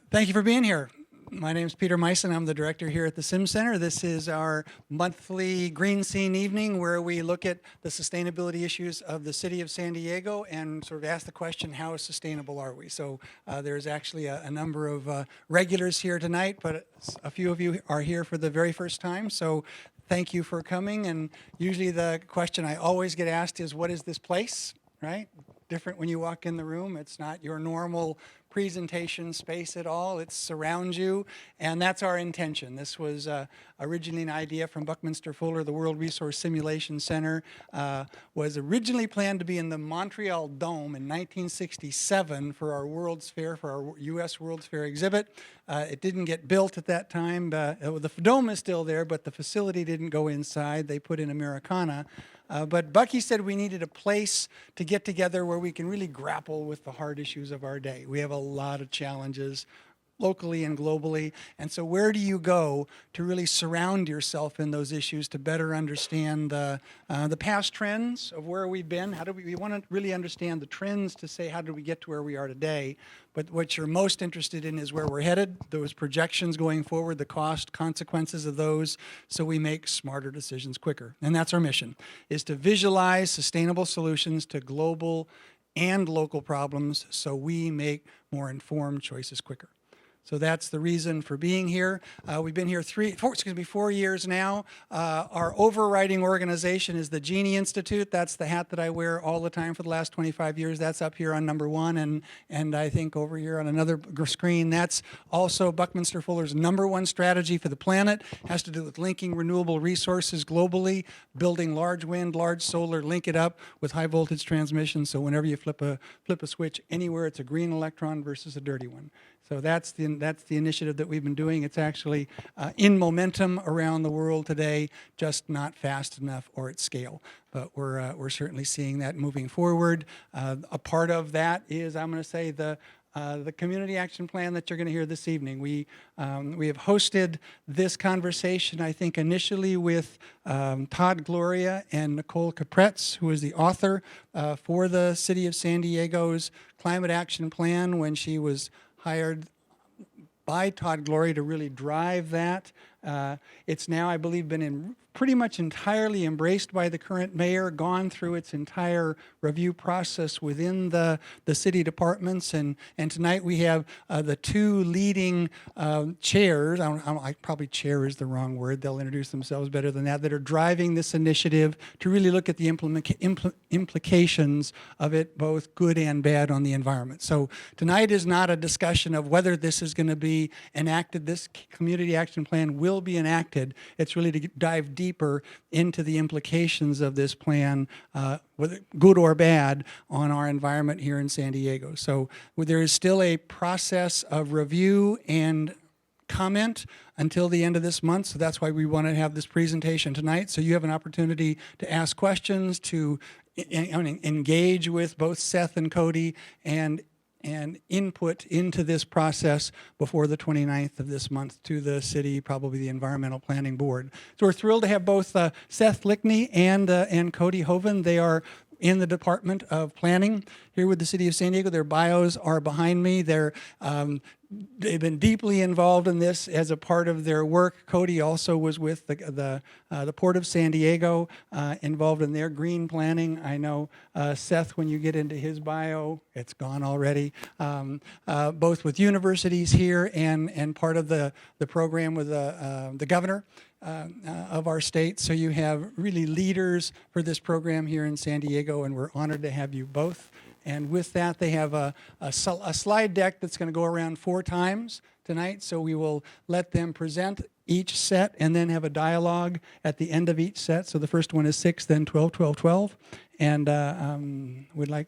Thank you for being here. My name is Peter Meissen. I'm the director here at the Sim Center. This is our monthly Green Scene evening where we look at the sustainability issues of the city of San Diego and sort of ask the question, how sustainable are we? So there's actually a number of regulars here tonight, but a few of you are here for the very first time. So thank you for coming. And usually the question I always get asked is, what is this place, right? Different when you walk in the room. It's not your normal presentation space at all. It surrounds you, and that's our intention. This was originally an idea from Buckminster Fuller. The World Resource Simulation Center was originally planned to be in the Montreal Dome in 1967 for our World's Fair, for our U.S. World's Fair exhibit. It didn't get built at that time. The dome is still there, but the facility didn't go inside. They put in Americana. But Bucky said we needed a place to get together where we can really grapple with the hard issues of our day. We have a lot of challenges locally and globally. And so where do you go to really surround yourself in those issues to better understand the past trends of where we've been? How do we want to really understand the trends to say, how did we get to where we are today? But what you're most interested in is where we're headed, those projections going forward, the cost, consequences of those, so we make smarter decisions quicker. And that's our mission, is to visualize sustainable solutions to global and local problems so we make more informed choices quicker. So that's the reason for being here. We've been here 4 years now. Our overriding organization is the Genie Institute. That's the hat that I wear all the time for the last 25 years. That's up here on number 1, and I think over here on another screen, that's also Buckminster Fuller's #1 strategy for the planet. It has to do with linking renewable resources globally, building large wind, large solar, link it up with high voltage transmission. So whenever you flip a switch anywhere, it's a green electron versus a dirty one. So that's the initiative that we've been doing. It's actually in momentum around the world today, just not fast enough or at scale. But we're certainly seeing that moving forward. A part of that is, I'm going to say, the community action plan that you're going to hear this evening. We have hosted this conversation, I think, initially with Todd Gloria and Nicole Capretz, who is the author for the City of San Diego's Climate Action Plan when she was hired by Todd Gloria to really drive that. It's now, I believe, been pretty much entirely embraced by the current mayor, gone through its entire review process within the city departments. And tonight we have the 2 leading chairs, probably chair is the wrong word, they'll introduce themselves better than that are driving this initiative to really look at the implications of it, both good and bad, on the environment. So tonight is not a discussion of whether this is going to be enacted. This community action plan will be enacted. It's really to dive deeper into the implications of this plan, whether good or bad, on our environment here in San Diego. So there is still a process of review and comment until the end of this month. So that's why we want to have this presentation tonight. So you have an opportunity to ask questions, to engage with both Seth and Cody, and input into this process before the 29th of this month to the city, probably the Environmental Planning Board. So we're thrilled to have both Seth Lich and Cody Hooven. They are in the Department of Planning here with the City of San Diego. Their bios are behind me. They've been deeply involved in this as a part of their work. Cody also was with the Port of San Diego, involved in their green planning. I know Seth, when you get into his bio, it's gone already, both with universities here and part of the program with the governor of our state. So you have really leaders for this program here in San Diego, and we're honored to have you both. And with that, they have a slide deck that's going to go around 4 times tonight. So we will let them present each set and then have a dialogue at the end of each set. So the first one is 6, then 12, 12, 12. And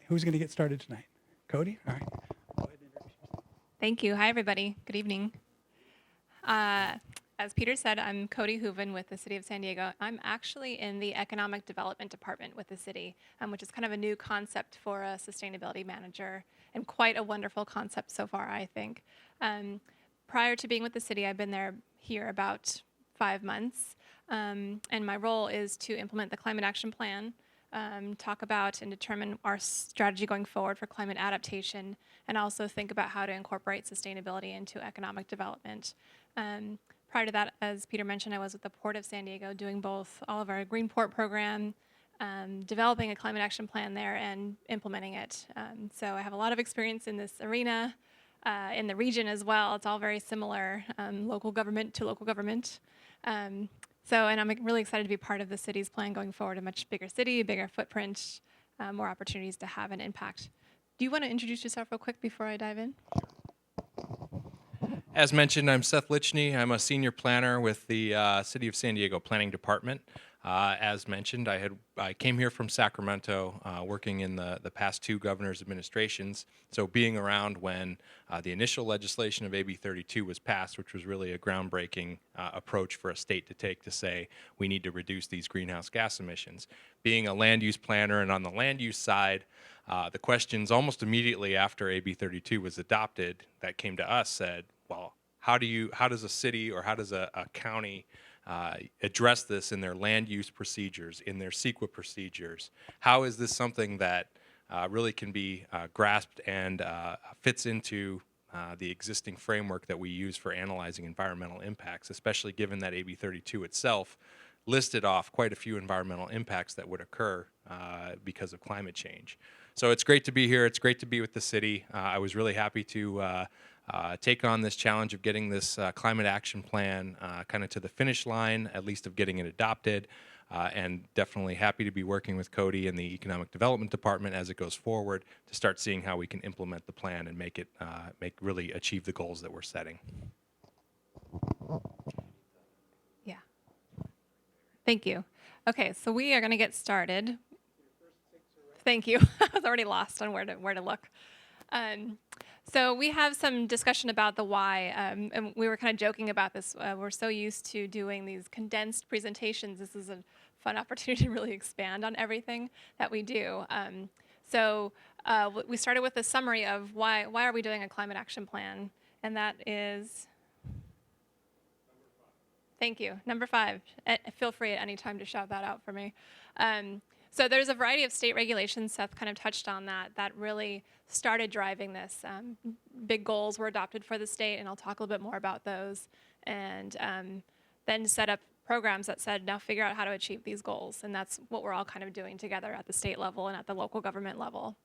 who's going to get started tonight? Cody? All right. Go ahead and introduce yourself. Thank you. Hi, everybody. Good evening. As Peter said, I'm Cody Hooven with the City of San Diego. I'm actually in the Economic Development Department with the city, which is kind of a new concept for a sustainability manager, and quite a wonderful concept so far, I think. Prior to being with the city, I've been here about 5 months, and my role is to implement the Climate Action Plan, talk about and determine our strategy going forward for climate adaptation, and also think about how to incorporate sustainability into economic development. Prior to that, as Peter mentioned, I was with the Port of San Diego doing both all of our Green Port program, developing a climate action plan there, and implementing it. So I have a lot of experience in this arena, in the region as well. It's all very similar, local government to local government. And I'm really excited to be part of the city's plan going forward, a much bigger city, bigger footprint, more opportunities to have an impact. Do you want to introduce yourself real quick before I dive in? As mentioned, I'm Seth Lich. I'm a senior planner with the City of San Diego Planning Department. As mentioned, I came here from Sacramento, working in the past two governors' administrations. So being around when the initial legislation of AB 32 was passed, which was really a groundbreaking approach for a state to take to say we need to reduce these greenhouse gas emissions. Being a land use planner and on the land use side, the questions almost immediately after AB 32 was adopted that came to us said, well, how does a city or how does a county address this in their land use procedures, in their Sequa procedures? How is this something that really can be grasped and fits into the existing framework that we use for analyzing environmental impacts, especially given that AB 32 itself listed off quite a few environmental impacts that would occur because of climate change. So it's great to be here. It's great to be with the city. I was really happy to take on this challenge of getting this climate action plan kind of to the finish line, at least of getting it adopted, and definitely happy to be working with Cody and the Economic Development Department as it goes forward to start seeing how we can implement the plan and make really achieve the goals that we're setting. Yeah. Thank you. Okay, so we are going to get started. Thank you. I was already lost on where to look. So we have some discussion about the why, and we were kind of joking about this. We're so used to doing these condensed presentations. This is a fun opportunity to really expand on everything that we do. So we started with a summary of why are we doing a climate action plan, and that is, thank you, number 5. Feel free at any time to shout that out for me. So there's a variety of state regulations, Seth kind of touched on that really started driving this. Big goals were adopted for the state, and I'll talk a little bit more about those, and then set up programs that said, now figure out how to achieve these goals, and that's what we're all kind of doing together at the state level and at the local government level.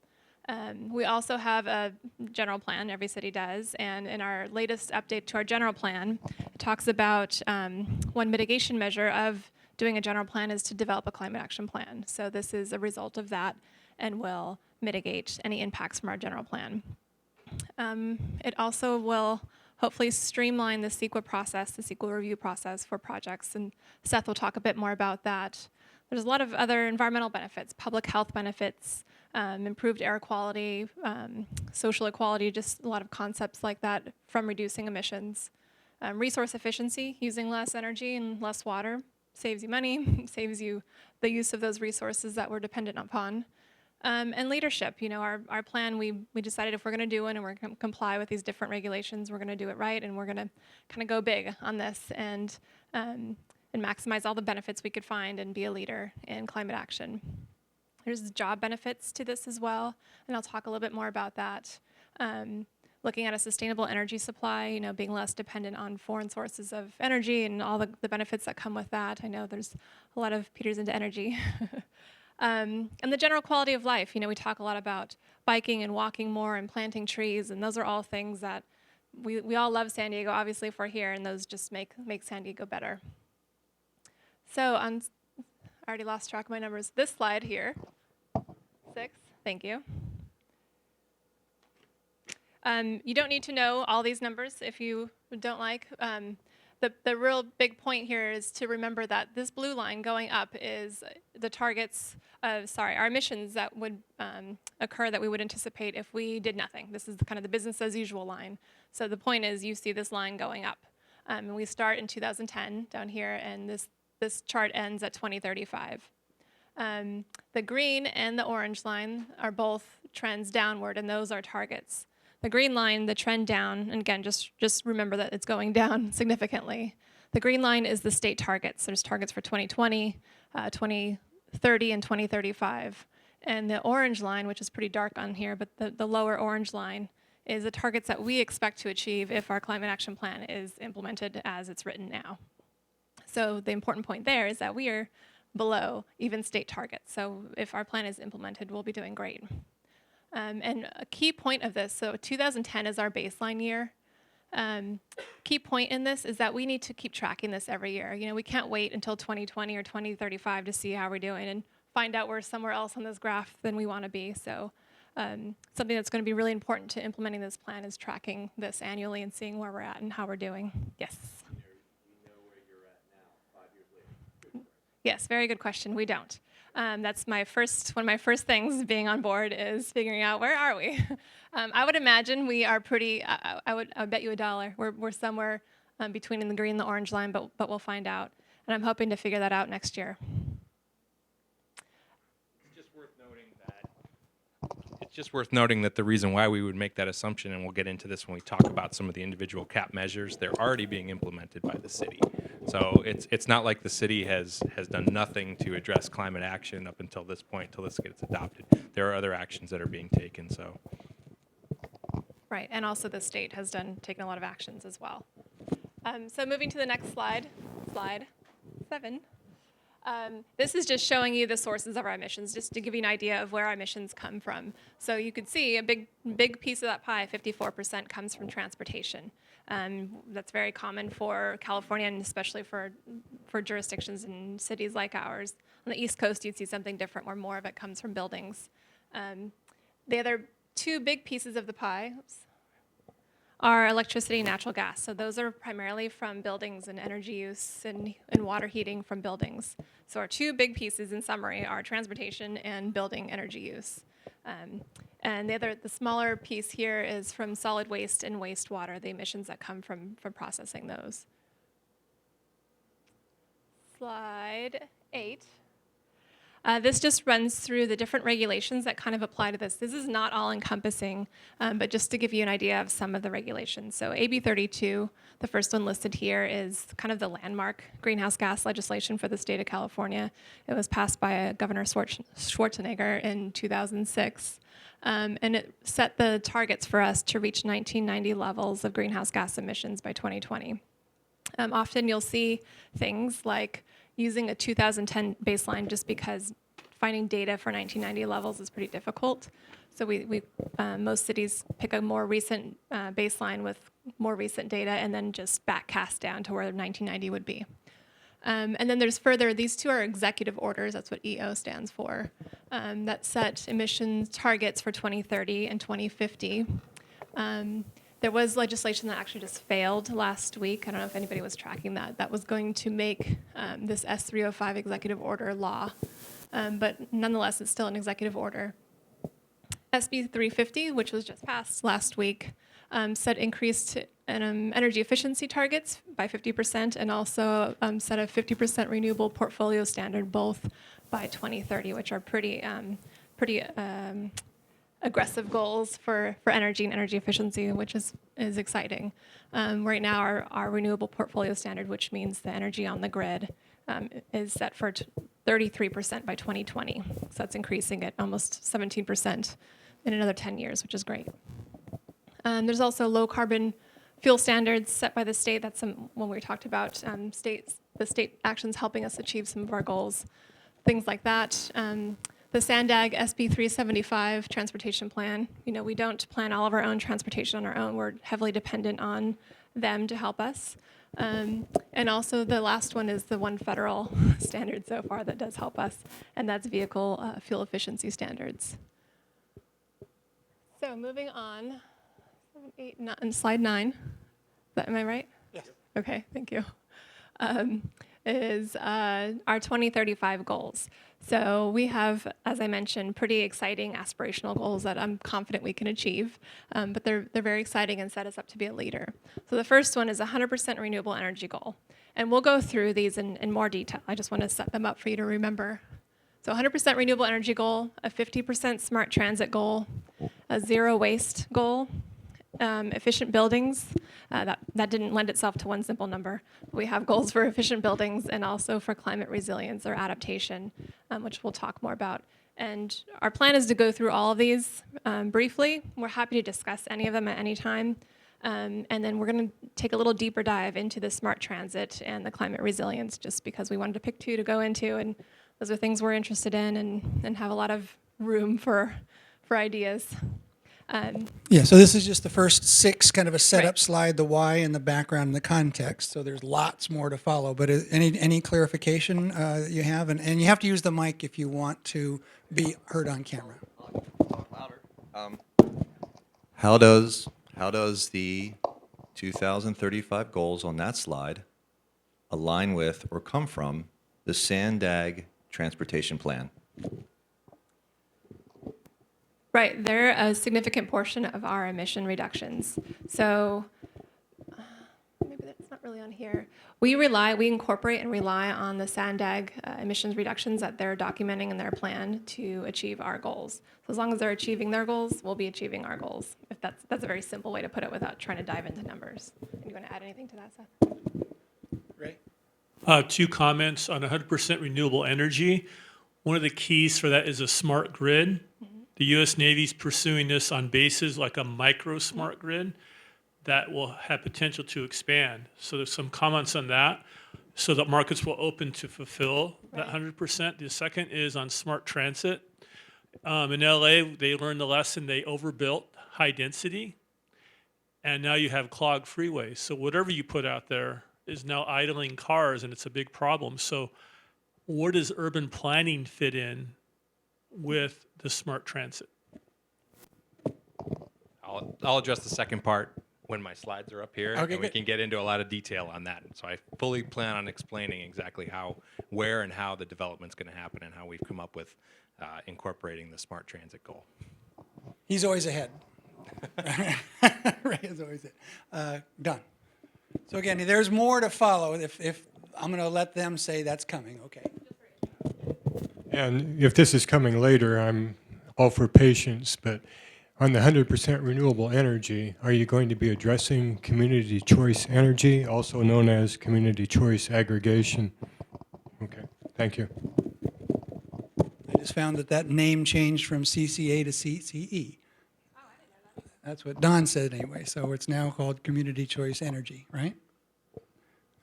We also have a general plan, every city does, and in our latest update to our general plan, it talks about one mitigation measure of doing a general plan is to develop a climate action plan. So this is a result of that and will mitigate any impacts from our general plan. It also will hopefully streamline the Sequa process, the Sequa review process for projects, and Seth will talk a bit more about that. There's a lot of other environmental benefits, public health benefits, improved air quality, social equality, just a lot of concepts like that from reducing emissions. Resource efficiency, using less energy and less water, saves you money, saves you the use of those resources that we're dependent upon. And leadership, our plan, we decided if we're going to do it and we're going to comply with these different regulations, we're going to do it right, and we're going to kind of go big on this and maximize all the benefits we could find and be a leader in climate action. There's job benefits to this as well, and I'll talk a little bit more about that. Looking at a sustainable energy supply, being less dependent on foreign sources of energy and all the benefits that come with that. I know there's a lot of Peter's into energy. And the general quality of life. We talk a lot about biking and walking more and planting trees, and those are all things that we all love San Diego, obviously, if we're here, and those just make San Diego better. So I already lost track of my numbers. This slide here, 6, thank you. You don't need to know all these numbers if you don't like. The real big point here is to remember that this blue line going up is the targets, our emissions that would occur that we would anticipate if we did nothing. This is kind of the business as usual line. So the point is you see this line going up. And we start in 2010 down here, and this chart ends at 2035. The green and the orange line are both trends downward, and those are targets. The green line, the trend down, and again, just remember that it's going down significantly. The green line is the state targets. There's targets for 2020, 2030 and 2035. And the orange line, which is pretty dark on here, but the lower orange line is the targets that we expect to achieve if our climate action plan is implemented as it's written now. So the important point there is that we are below even state targets. So if our plan is implemented, we'll be doing great. And a key point of this, so 2010 is our baseline year. Key point in this is that we need to keep tracking this every year. You know, we can't wait until 2020 or 2035 to see how we're doing and find out we're somewhere else on this graph than we want to be. So something that's going to be really important to implementing this plan is tracking this annually and seeing where we're at and how we're doing. Yes. We know where you're at now, 5 years later. Good question. Yes, very good question. We don't. That's one of my first things being on board is figuring out where are we. I would imagine we are pretty. I would bet you $1. We're somewhere between the green and the orange line, but we'll find out. And I'm hoping to figure that out next year. It's just worth noting that the reason why we would make that assumption, and we'll get into this when we talk about some of the individual cap measures, they're already being implemented by the city. So it's not like the city has done nothing to address climate action up until this point, until this gets adopted. There are other actions that are being taken. So. Right, and also the state has taken a lot of actions as well. So moving to the next slide 7. This is just showing you the sources of our emissions, just to give you an idea of where our emissions come from. So you could see a big piece of that pie, 54%, comes from transportation. That's very common for California and especially for jurisdictions in cities like ours. On the East Coast, you'd see something different where more of it comes from buildings. The other 2 big pieces of the pie are electricity and natural gas. So those are primarily from buildings and energy use and water heating from buildings. So our 2 big pieces in summary are transportation and building energy use. And the smaller piece here is from solid waste and wastewater, the emissions that come from processing those. Slide 8. This just runs through the different regulations that kind of apply to this. This is not all encompassing, but just to give you an idea of some of the regulations. So AB 32, the first one listed here, is kind of the landmark greenhouse gas legislation for the state of California. It was passed by Governor Schwarzenegger in 2006. And it set the targets for us to reach 1990 levels of greenhouse gas emissions by 2020. Often you'll see things like using a 2010 baseline just because finding data for 1990 levels is pretty difficult. So most cities pick a more recent baseline with more recent data and then just backcast down to where 1990 would be. And then there's further, these 2 are executive orders, that's what EO stands for, that set emissions targets for 2030 and 2050. There was legislation that actually just failed last week. I don't know if anybody was tracking that. That was going to make this S305 executive order law. But nonetheless, it's still an executive order. SB 350, which was just passed last week, set increased energy efficiency targets by 50% and also set a 50% renewable portfolio standard, both by 2030, which are pretty aggressive goals for energy and energy efficiency, which is exciting. Right now, our renewable portfolio standard, which means the energy on the grid, is set for 33% by 2020. So that's increasing at almost 17% in another 10 years, which is great. There's also low carbon fuel standards set by the state. That's when we talked about the state actions helping us achieve some of our goals, things like that. The SANDAG SB 375 transportation plan, we don't plan all of our own transportation on our own. We're heavily dependent on them to help us. And also the last one is the one federal standard so far that does help us, and that's vehicle fuel efficiency standards. So moving on, 7, 8, 9, slide 9. Am I right? Yes. Okay, thank you. Is our 2035 goals. So we have, as I mentioned, pretty exciting aspirational goals that I'm confident we can achieve, but they're very exciting and set us up to be a leader. So the first one is a 100% renewable energy goal. And we'll go through these in more detail. I just want to set them up for you to remember. So 100% renewable energy goal, a 50% smart transit goal, a zero waste goal, efficient buildings. That didn't lend itself to one simple number. We have goals for efficient buildings and also for climate resilience or adaptation. which we'll talk more about. And our plan is to go through all of these briefly. We're happy to discuss any of them at any time. And then we're going to take a little deeper dive into the smart transit and the climate resilience, just because we wanted to pick two to go into, and those are things we're interested in and have a lot of room for ideas. Yeah, so this is just the first 6, kind of a setup Right. slide, the why and the background and the context. So there's lots more to follow. But any clarification you have? And you have to use the mic if you want to be heard on camera. Talk louder. How does the 2035 goals on that slide align with or come from the SANDAG transportation plan? Right, they're a significant portion of our emission reductions. So maybe that's not really on here. We incorporate and rely on the SANDAG emissions reductions that they're documenting in their plan to achieve our goals. So as long as they're achieving their goals, we'll be achieving our goals. If that's a very simple way to put it without trying to dive into numbers. Do you want to add anything to that, Seth? Right. 2 comments on 100% renewable energy. One of the keys for that is a smart grid. The U.S. Navy's pursuing this on bases like a micro smart grid that will have potential to expand. So there's some comments on that, so that markets will open to fulfill that 100%. The second is on smart transit. In LA, they learned the lesson. They overbuilt high density, and now you have clogged freeways. So whatever you put out there is now idling cars, and it's a big problem. So where does urban planning fit in with the smart transit? I'll address the second part when my slides are up here, Okay, and we good. can get into a lot of detail on that. So I fully plan on explaining exactly where and how the development's going to happen and how we've come up with incorporating the smart transit goal. He's always ahead. Ray is always ahead. Done. So again, there's more to follow. If I'm going to let them say that's coming, okay. And if this is coming later, I'm all for patience, but on the 100% renewable energy, are you going to be addressing community choice energy, also known as community choice aggregation? Okay, thank you. I just found that name changed from CCA to CCE. That's what Don said anyway, so it's now called Community Choice Energy, right?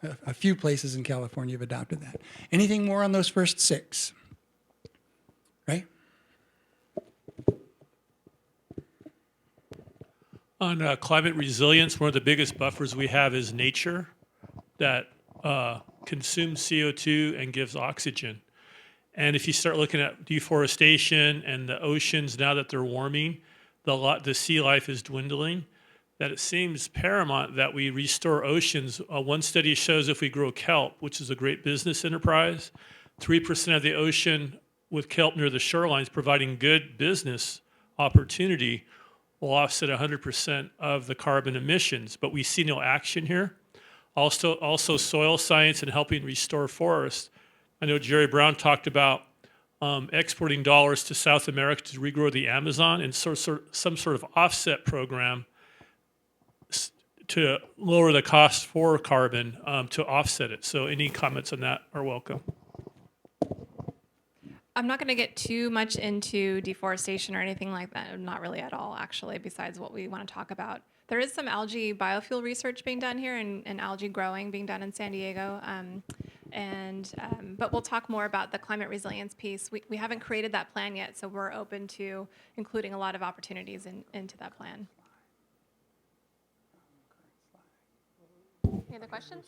A few places in California have adopted that. Anything more on those first 6? Right? On climate resilience, one of the biggest buffers we have is nature that consumes CO2 and gives oxygen. And if you start looking at deforestation and the oceans, now that they're warming, the sea life is dwindling, that it seems paramount that we restore oceans. One study shows if we grow kelp, which is a great business enterprise, 3% of the ocean with kelp near the shorelines providing good business opportunity will offset 100% of the carbon emissions. But we see no action here. Also soil science and helping restore forests. I know Jerry Brown talked about exporting dollars to South America to regrow the Amazon and some sort of offset program to lower the cost for carbon to offset it. So any comments on that are welcome. I'm not going to get too much into deforestation or anything like that. Not really at all, actually, besides what we want to talk about. There is some algae biofuel research being done here and algae growing being done in San Diego. But we'll talk more about the climate resilience piece. We haven't created that plan yet, so we're open to including a lot of opportunities into that plan. Any other questions?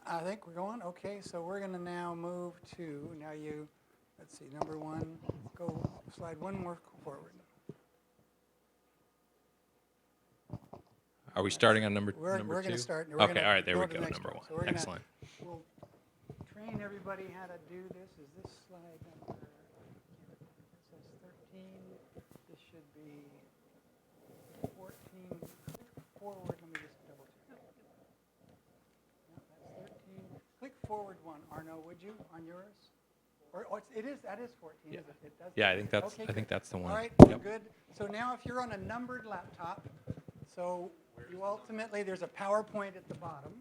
I think we're going. Okay, so we're going to now move to, let's see, number 1, go slide one more forward. Are we starting on number We're 2? going to start. Okay, all right, there we to go, the next number one. 1. So we're gonna- Excellent. We'll train everybody how to do this. Is this slide number, it says 13. This should be 14. Click forward, let me just double check. No, that's 13. Click forward one, Arno, would you, on yours? Or, that is 14, is it? It does. Yeah, I think that's Okay, I think good. that's the one. All right, Yep. good. So now if you're on a numbered laptop, so you ultimately, there's a PowerPoint at the bottom.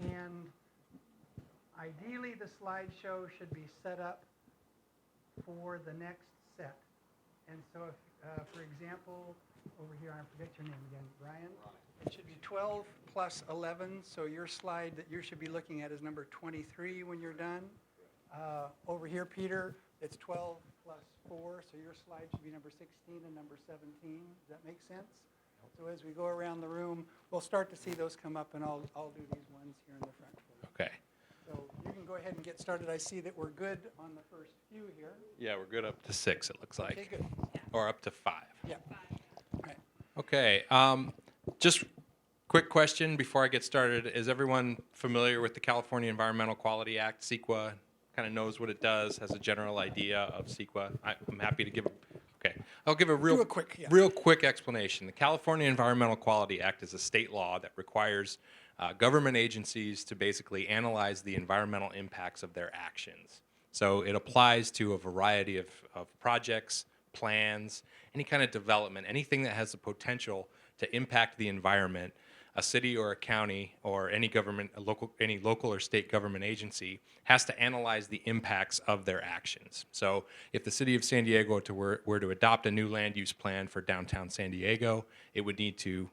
And ideally the slideshow should be set up for the next set. And so if, for example, over here, I forget your name again, Brian? It should be 12 plus 11, so your slide that you should be looking at is number 23 when you're done. Over here, Peter, it's 12 plus 4, so your slide should be number 16 and number 17. Does that make sense? So as we go around the room, we'll start to see those come up, and I'll do these ones here in the front for you. Okay. So you can go ahead and get started. I see that we're good on the first few here. Yeah, we're good up to 6, it looks like. Okay, good. Or up to 5. Yeah. All right. Okay. Just quick question before I get started. Is everyone familiar with the California Environmental Quality Act, Sequa? Kind of knows what it does, has a general idea of Sequa. I'm happy to give I'll give a real quick explanation. The California Environmental Quality Act is a state law that requires government agencies to basically analyze the environmental impacts of their actions. So it applies to a variety of projects, plans, any kind of development, anything that has the potential to impact the environment. A city or a county or any government, any local or state government agency has to analyze the impacts of their actions. So if the city of San Diego were to adopt a new land use plan for downtown San Diego, it would need to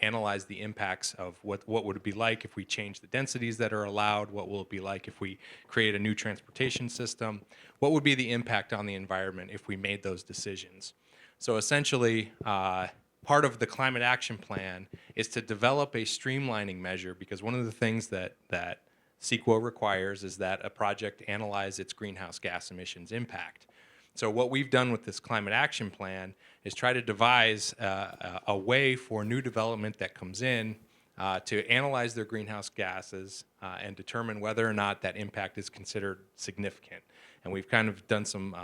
analyze the impacts of what would it be like if we change the densities that are allowed, what will it be like if we create a new transportation system, what would be the impact on the environment if we made those decisions. So essentially, part of the climate action plan is to develop a streamlining measure, because one of the things that Sequa requires is that a project analyze its greenhouse gas emissions impact. So what we've done with this climate action plan is try to devise a way for new development that comes in to analyze their greenhouse gases and determine whether or not that impact is considered significant. And we've kind of done some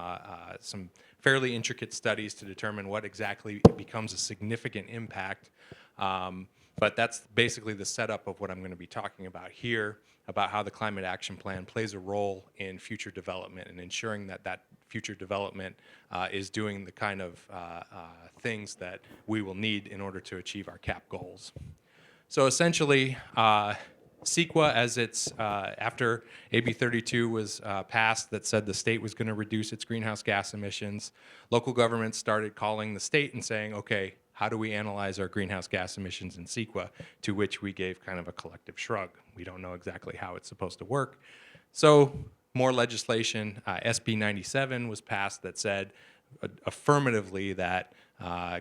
fairly intricate studies to determine what exactly becomes a significant impact. But that's basically the setup of what I'm going to be talking about here, about how the Climate Action Plan plays a role in future development and ensuring that that future development is doing the kind of things that we will need in order to achieve our CAP goals. So essentially, Sequa, as it's after AB 32 was passed that said the state was going to reduce its greenhouse gas emissions, local governments started calling the state and saying, okay, how do we analyze our greenhouse gas emissions in Sequa? To which we gave kind of a collective shrug. We don't know exactly how it's supposed to work. So more legislation, SB 97 was passed that said affirmatively that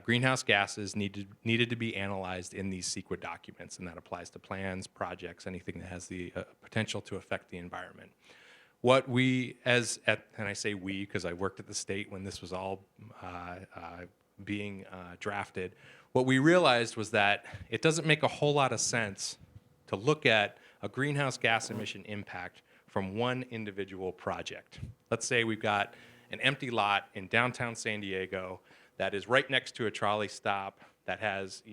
greenhouse gases needed to be analyzed in these Sequa documents, and that applies to plans, projects, anything that has the potential to affect the environment. What we, and I say we because I worked at the state when this was all being drafted, what we realized was that it doesn't make a whole lot of sense to look at a greenhouse gas emission impact from one individual project. Let's say we've got an empty lot in downtown San Diego that is right next to a trolley stop that has,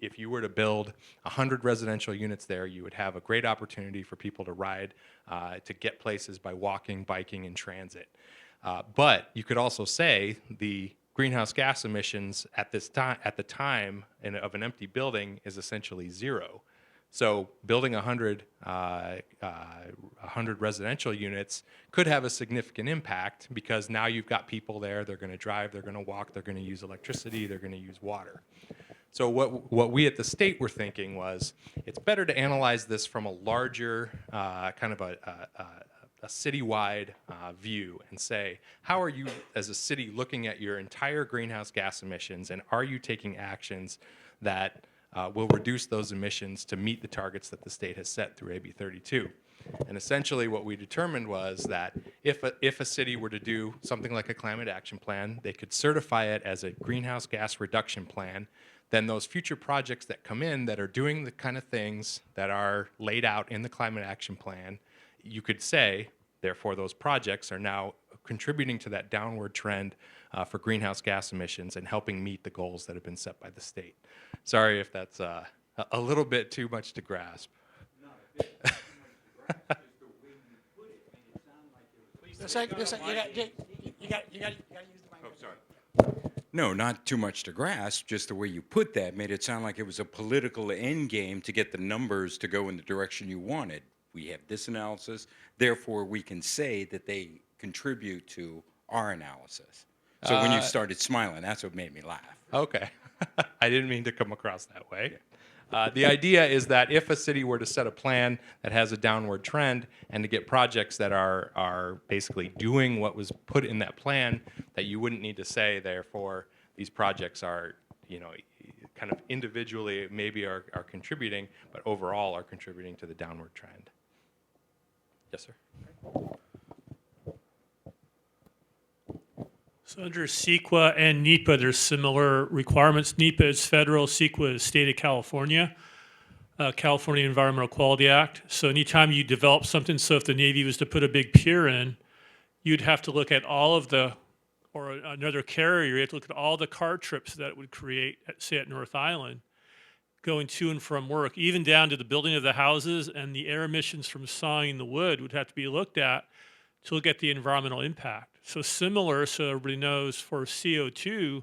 if you were to build 100 residential units there, you would have a great opportunity for people to ride, to get places by walking, biking, and transit. But you could also say the greenhouse gas emissions at the time of an empty building is essentially zero. So building 100 residential units could have a significant impact because now you've got people there, they're going to drive, they're going to walk, they're going to use electricity, they're going to use water. So what we at the state were thinking was it's better to analyze this from a larger kind of a citywide view and say, how are you as a city looking at your entire greenhouse gas emissions, and are you taking actions that will reduce those emissions to meet the targets that the state has set through AB 32. And essentially what we determined was that if a city were to do something like a climate action plan, they could certify it as a greenhouse gas reduction plan. Then those future projects that come in that are doing the kind of things that are laid out in the climate action plan, you could say, therefore those projects are now contributing to that downward trend for greenhouse gas emissions and helping meet the goals that have been set by the state. Sorry if that's a little bit too much to grasp. Not a bit too much to grasp, just the way you put it made it sound like it was. You got to use the mic. Oh, sorry. No, not too much to grasp, just the way you put that made it sound like it was a political end game to get the numbers to go in the direction you wanted. we have this analysis, therefore we can say that they contribute to our analysis. So when you started smiling, that's what made me laugh. Okay. I didn't mean to come across that way. The idea is that if a city were to set a plan that has a downward trend and to get projects that are basically doing what was put in that plan, that you wouldn't need to say, therefore, these projects are, kind of individually maybe are contributing, but overall are contributing to the downward trend. Yes, sir. So under Sequa and NEPA, there's similar requirements. NEPA is federal, Sequa is state of California, California Environmental Quality Act. So anytime you develop something, so if the Navy was to put a big pier in, you'd have to look at all of the, or another carrier, you have to look at all the car trips that it would create, say at North Island, going to and from work, even down to the building of the houses, and the air emissions from sawing the wood would have to be looked at to look at the environmental impact. So similar, so everybody knows, for CO2,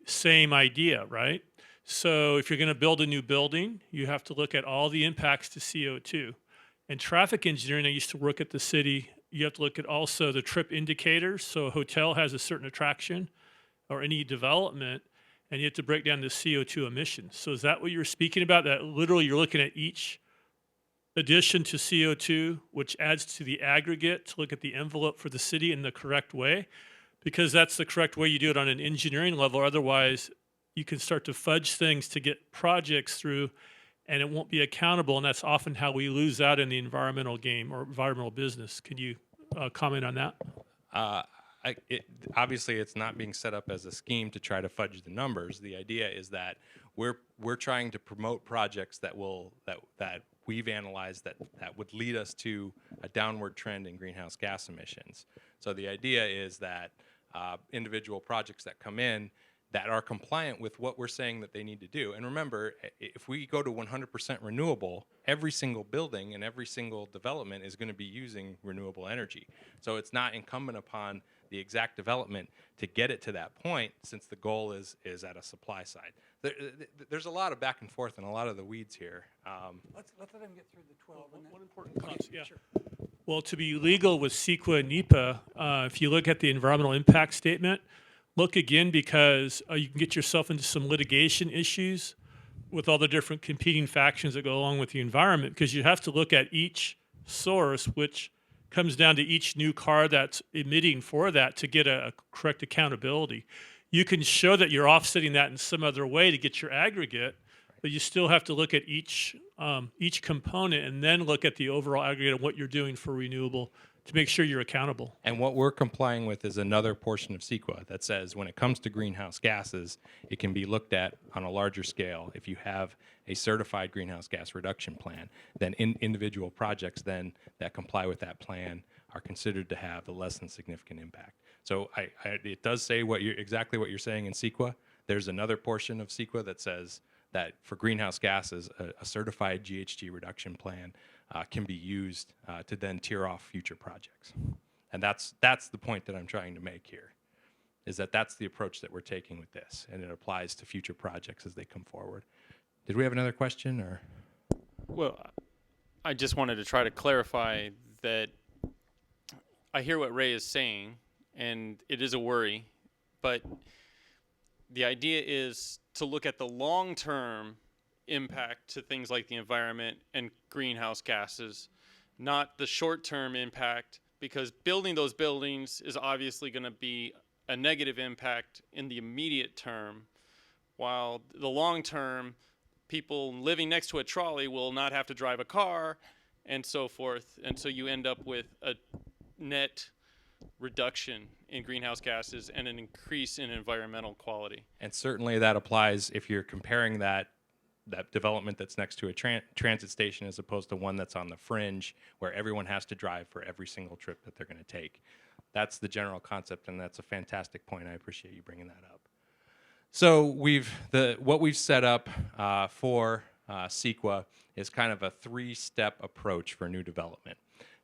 same idea, right? So if you're going to build a new building, you have to look at all the impacts to CO2. And traffic engineering, I used to work at the city, you have to look at also the trip indicators. So a hotel has a certain attraction or any development, and you have to break down the CO2 emissions. So is that what you're speaking about? That literally you're looking at each addition to CO2, which adds to the aggregate, to look at the envelope for the city in the correct way, because that's the correct way you do it on an engineering level. Otherwise, you can start to fudge things to get projects through, and it won't be accountable, and that's often how we lose out in the environmental game or environmental business. Can you comment on that? Obviously, it's not being set up as a scheme to try to fudge the numbers. The idea is that we're trying to promote projects that we've analyzed that would lead us to a downward trend in greenhouse gas emissions. So the idea is that individual projects that come in that are compliant with what we're saying that they need to do. And remember, if we go to 100% renewable, every single building and every single development is going to be using renewable energy. So it's not incumbent upon the exact development to get it to that point, since the goal is at a supply side. There's a lot of back and forth and a lot of the weeds here. Let's let them get through the 12. And then, One important concept, yeah. sure. Well, to be legal with Sequa and NEPA, if you look at the environmental impact statement, look again, because you can get yourself into some litigation issues with all the different competing factions that go along with the environment, because you have to look at each source, which comes down to each new car that's emitting for that to get a correct accountability. You can show that you're offsetting that in some other way to get your aggregate, but you still have to look at each component and then look at the overall aggregate of what you're doing for renewable to make sure you're accountable. And what we're complying with is another portion of Sequa that says when it comes to greenhouse gases, it can be looked at on a larger scale. If you have a certified greenhouse gas reduction plan, then individual projects then that comply with that plan are considered to have a less than significant impact. So it does say exactly what you're saying in Sequa. There's another portion of Sequa that says that for greenhouse gases, a certified GHG reduction plan can be used to then tier off future projects. And that's the point that I'm trying to make here, is that that's the approach that we're taking with this, and it applies to future projects as they come forward. Did we have another question, or? Well, I just wanted to try to clarify that I hear what Ray is saying, and it is a worry, but the idea is to look at the long-term impact to things like the environment and greenhouse gases, not the short-term impact, because building those buildings is obviously going to be a negative impact in the immediate term, while the long-term, people living next to a trolley will not have to drive a car and so forth, and so you end up with a net reduction in greenhouse gases and an increase in environmental quality. And certainly that applies if you're comparing that development that's next to a transit station as opposed to one that's on the fringe where everyone has to drive for every single trip that they're going to take. That's the general concept, and that's a fantastic point. I appreciate you bringing that up. So what we've set up for Sequa is kind of a three-step approach for new development.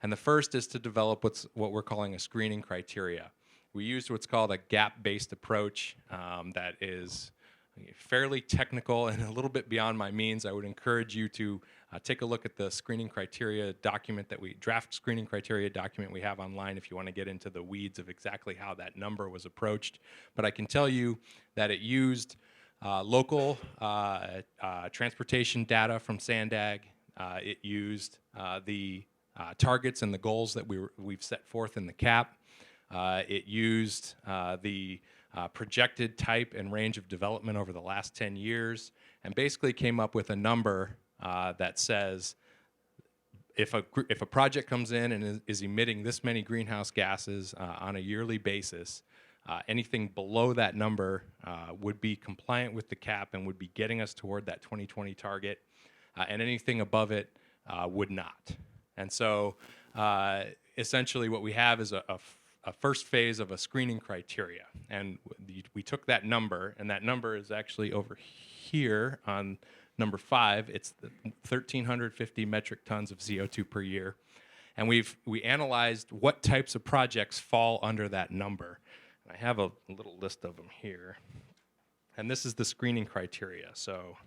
And the first is to develop what we're calling a screening criteria. We used what's called a gap-based approach that is fairly technical and a little bit beyond my means. I would encourage you to take a look at the screening criteria document draft screening criteria document we have online if you want to get into the weeds of exactly how that number was approached. But I can tell you that it used local transportation data from Sandag. It used the targets and the goals that we've set forth in the CAP. It used the projected type and range of development over the last 10 years, and basically came up with a number that says if a project comes in and is emitting this many greenhouse gases on a yearly basis, anything below that number would be compliant with the CAP and would be getting us toward that 2020 target, and anything above it would not. And so essentially what we have is a first phase of a screening criteria. And we took that number, and that number is actually over here on number 5. It's 1,350 metric tons of CO2 per year. And we analyzed what types of projects fall under that number. I have a little list of them here. And this is the screening criteria. So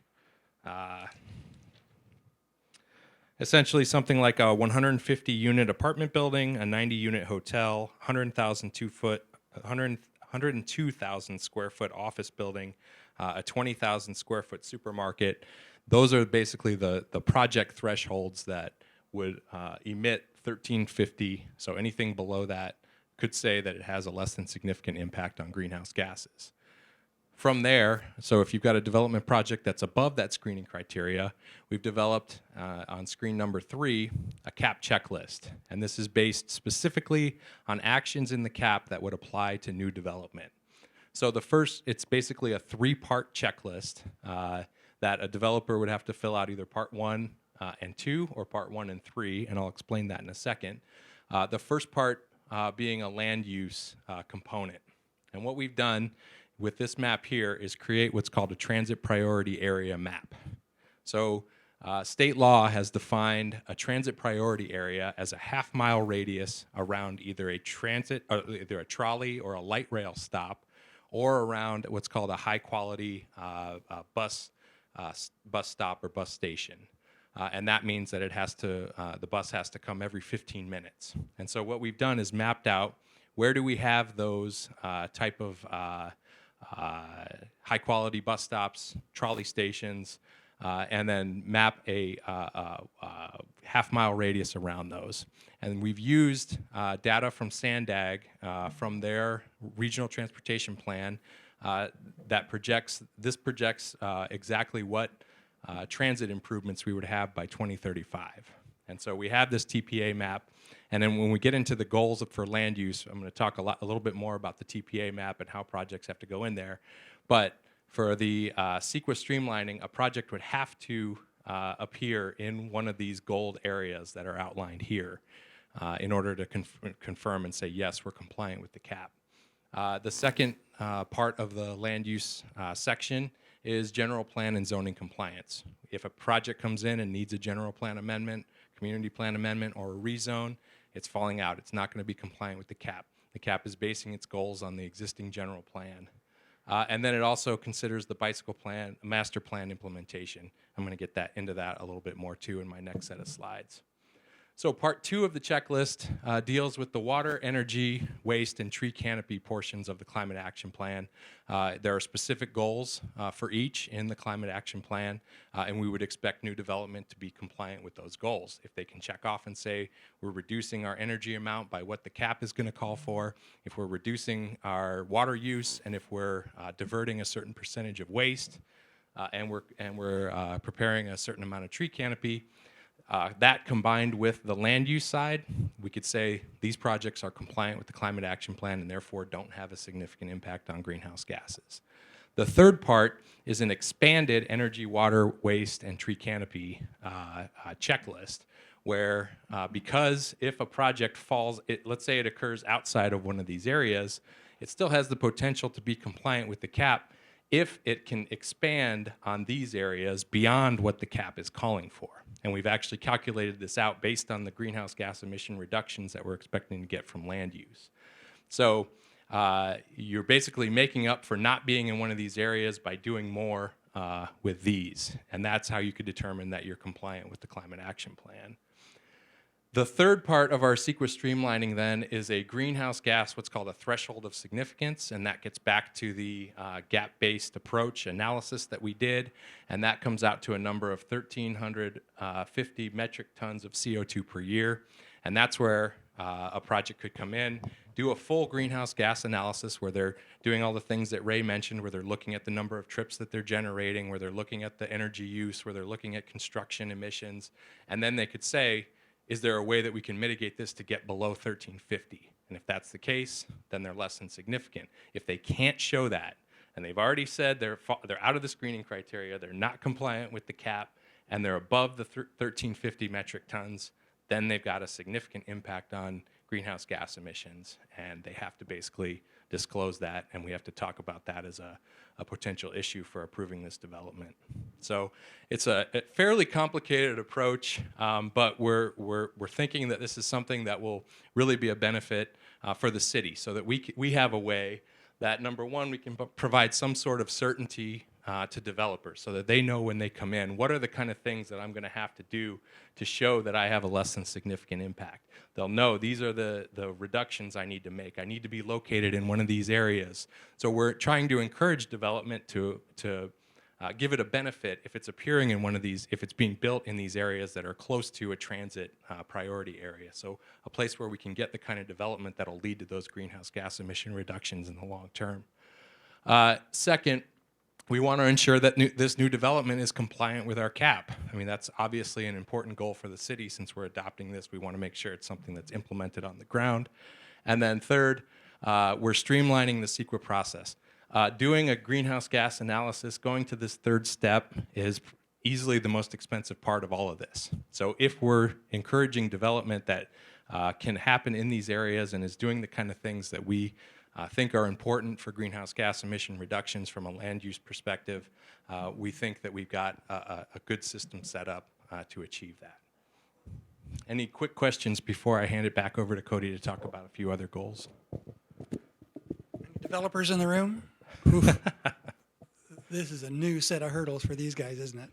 essentially something like a 150 unit apartment building, a 90 unit hotel, 102,000 square foot office building, a 20,000 square foot supermarket. Those are basically the project thresholds that would emit 1,350. So anything below that could say that it has a less than significant impact on greenhouse gases. From there, so if you've got a development project that's above that screening criteria, we've developed on screen number 3 a CAP checklist. And this is based specifically on actions in the CAP that would apply to new development. So it's basically a 3-part checklist that a developer would have to fill out either part 1 and 2 or part 1 and 3, and I'll explain that in a second. The first part being a land use component. And what we've done with this map here is create what's called a transit priority area map. So state law has defined a transit priority area as a half-mile radius around either a trolley or a light rail stop, or around what's called a high-quality bus stop or bus station. And that means that the bus has to come every 15 minutes. And so what we've done is mapped out where do we have those type of high-quality bus stops, trolley stations, and then map a half-mile radius around those. And we've used data from Sandag from their regional transportation plan that projects exactly what transit improvements we would have by 2035. And so we have this TPA map. And then when we get into the goals for land use, I'm going to talk a little bit more about the TPA map and how projects have to go in there. But for the Sequa streamlining, a project would have to appear in one of these gold areas that are outlined here in order to confirm and say, yes, we're compliant with the CAP. The second part of the land use section is general plan and zoning compliance. If a project comes in and needs a general plan amendment, community plan amendment, or a rezone, it's falling out. It's not going to be compliant with the CAP. The CAP is basing its goals on the existing general plan. And then it also considers the bicycle plan, master plan implementation. I'm going to get into that a little bit more too in my next set of slides. So part 2 of the checklist deals with the water, energy, waste, and tree canopy portions of the Climate Action Plan. There are specific goals for each in the Climate Action Plan, and we would expect new development to be compliant with those goals. If they can check off and say we're reducing our energy amount by what the CAP is going to call for, if we're reducing our water use, and if we're diverting a certain percentage of waste, and we're preparing a certain amount of tree canopy, that combined with the land use side, we could say these projects are compliant with the Climate Action Plan and therefore don't have a significant impact on greenhouse gases. The third part is an expanded energy, water, waste, and tree canopy checklist where because if a project falls, let's say it occurs outside of one of these areas, it still has the potential to be compliant with the CAP if it can expand on these areas beyond what the CAP is calling for. And we've actually calculated this out based on the greenhouse gas emission reductions that we're expecting to get from land use. So you're basically making up for not being in one of these areas by doing more with these. And that's how you could determine that you're compliant with the Climate Action Plan. The third part of our Sequa streamlining then is a greenhouse gas, what's called a threshold of significance, and that gets back to the gap-based approach analysis that we did, and that comes out to a number of 1,350 metric tons of CO2 per year, and that's where a project could come in, do a full greenhouse gas analysis where they're doing all the things that Ray mentioned, where they're looking at the number of trips that they're generating, where they're looking at the energy use, where they're looking at construction emissions, and then they could say, is there a way that we can mitigate this to get below 1350? And if that's the case, then they're less than significant. If they can't show that, and they've already said they're out of the screening criteria, they're not compliant with the cap, and they're above the 1350 metric tons, then they've got a significant impact on greenhouse gas emissions, and they have to basically disclose that, and we have to talk about that as a potential issue for approving this development. So it's a fairly complicated approach, but we're thinking that this is something that will really be a benefit for the city, so that we have a way that, number one, we can provide some sort of certainty to developers so that they know when they come in, what are the kind of things that I'm going to have to do to show that I have a less than significant impact. They'll know these are the reductions I need to make. I need to be located in one of these areas. So we're trying to encourage development to give it a benefit if it's appearing in one of these, if it's being built in these areas that are close to a transit priority area. So a place where we can get the kind of development that'll lead to those greenhouse gas emission reductions in the long term. Second, we want to ensure that this new development is compliant with our cap. I mean, that's obviously an important goal for the city. Since we're adopting this, we want to make sure it's something that's implemented on the ground. And then third, we're streamlining the Sequa process. Doing a greenhouse gas analysis, going to this third step, is easily the most expensive part of all of this. So if we're encouraging development that can happen in these areas and is doing the kind of things that we think are important for greenhouse gas emission reductions from a land use perspective, we think that we've got a good system set up to achieve that. Any quick questions before I hand it back over to Cody to talk about a few other goals? Developers in the room? Oof. This is a new set of hurdles for these guys, isn't it?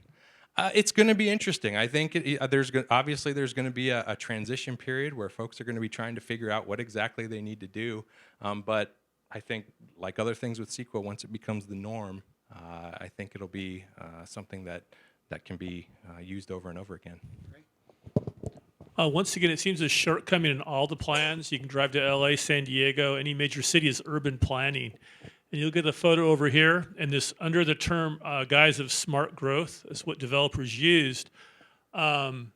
It's going to be interesting. I think obviously there's going to be a transition period where folks are going to be trying to figure out what exactly they need to do. But I think, like other things with Sequa, once it becomes the norm, I think it'll be something that can be used over and over again. Once again, it seems a shortcoming in all the plans. You can drive to LA, San Diego, any major city is urban planning. And you'll get a photo over here, and this under the term guise of smart growth is what developers used. You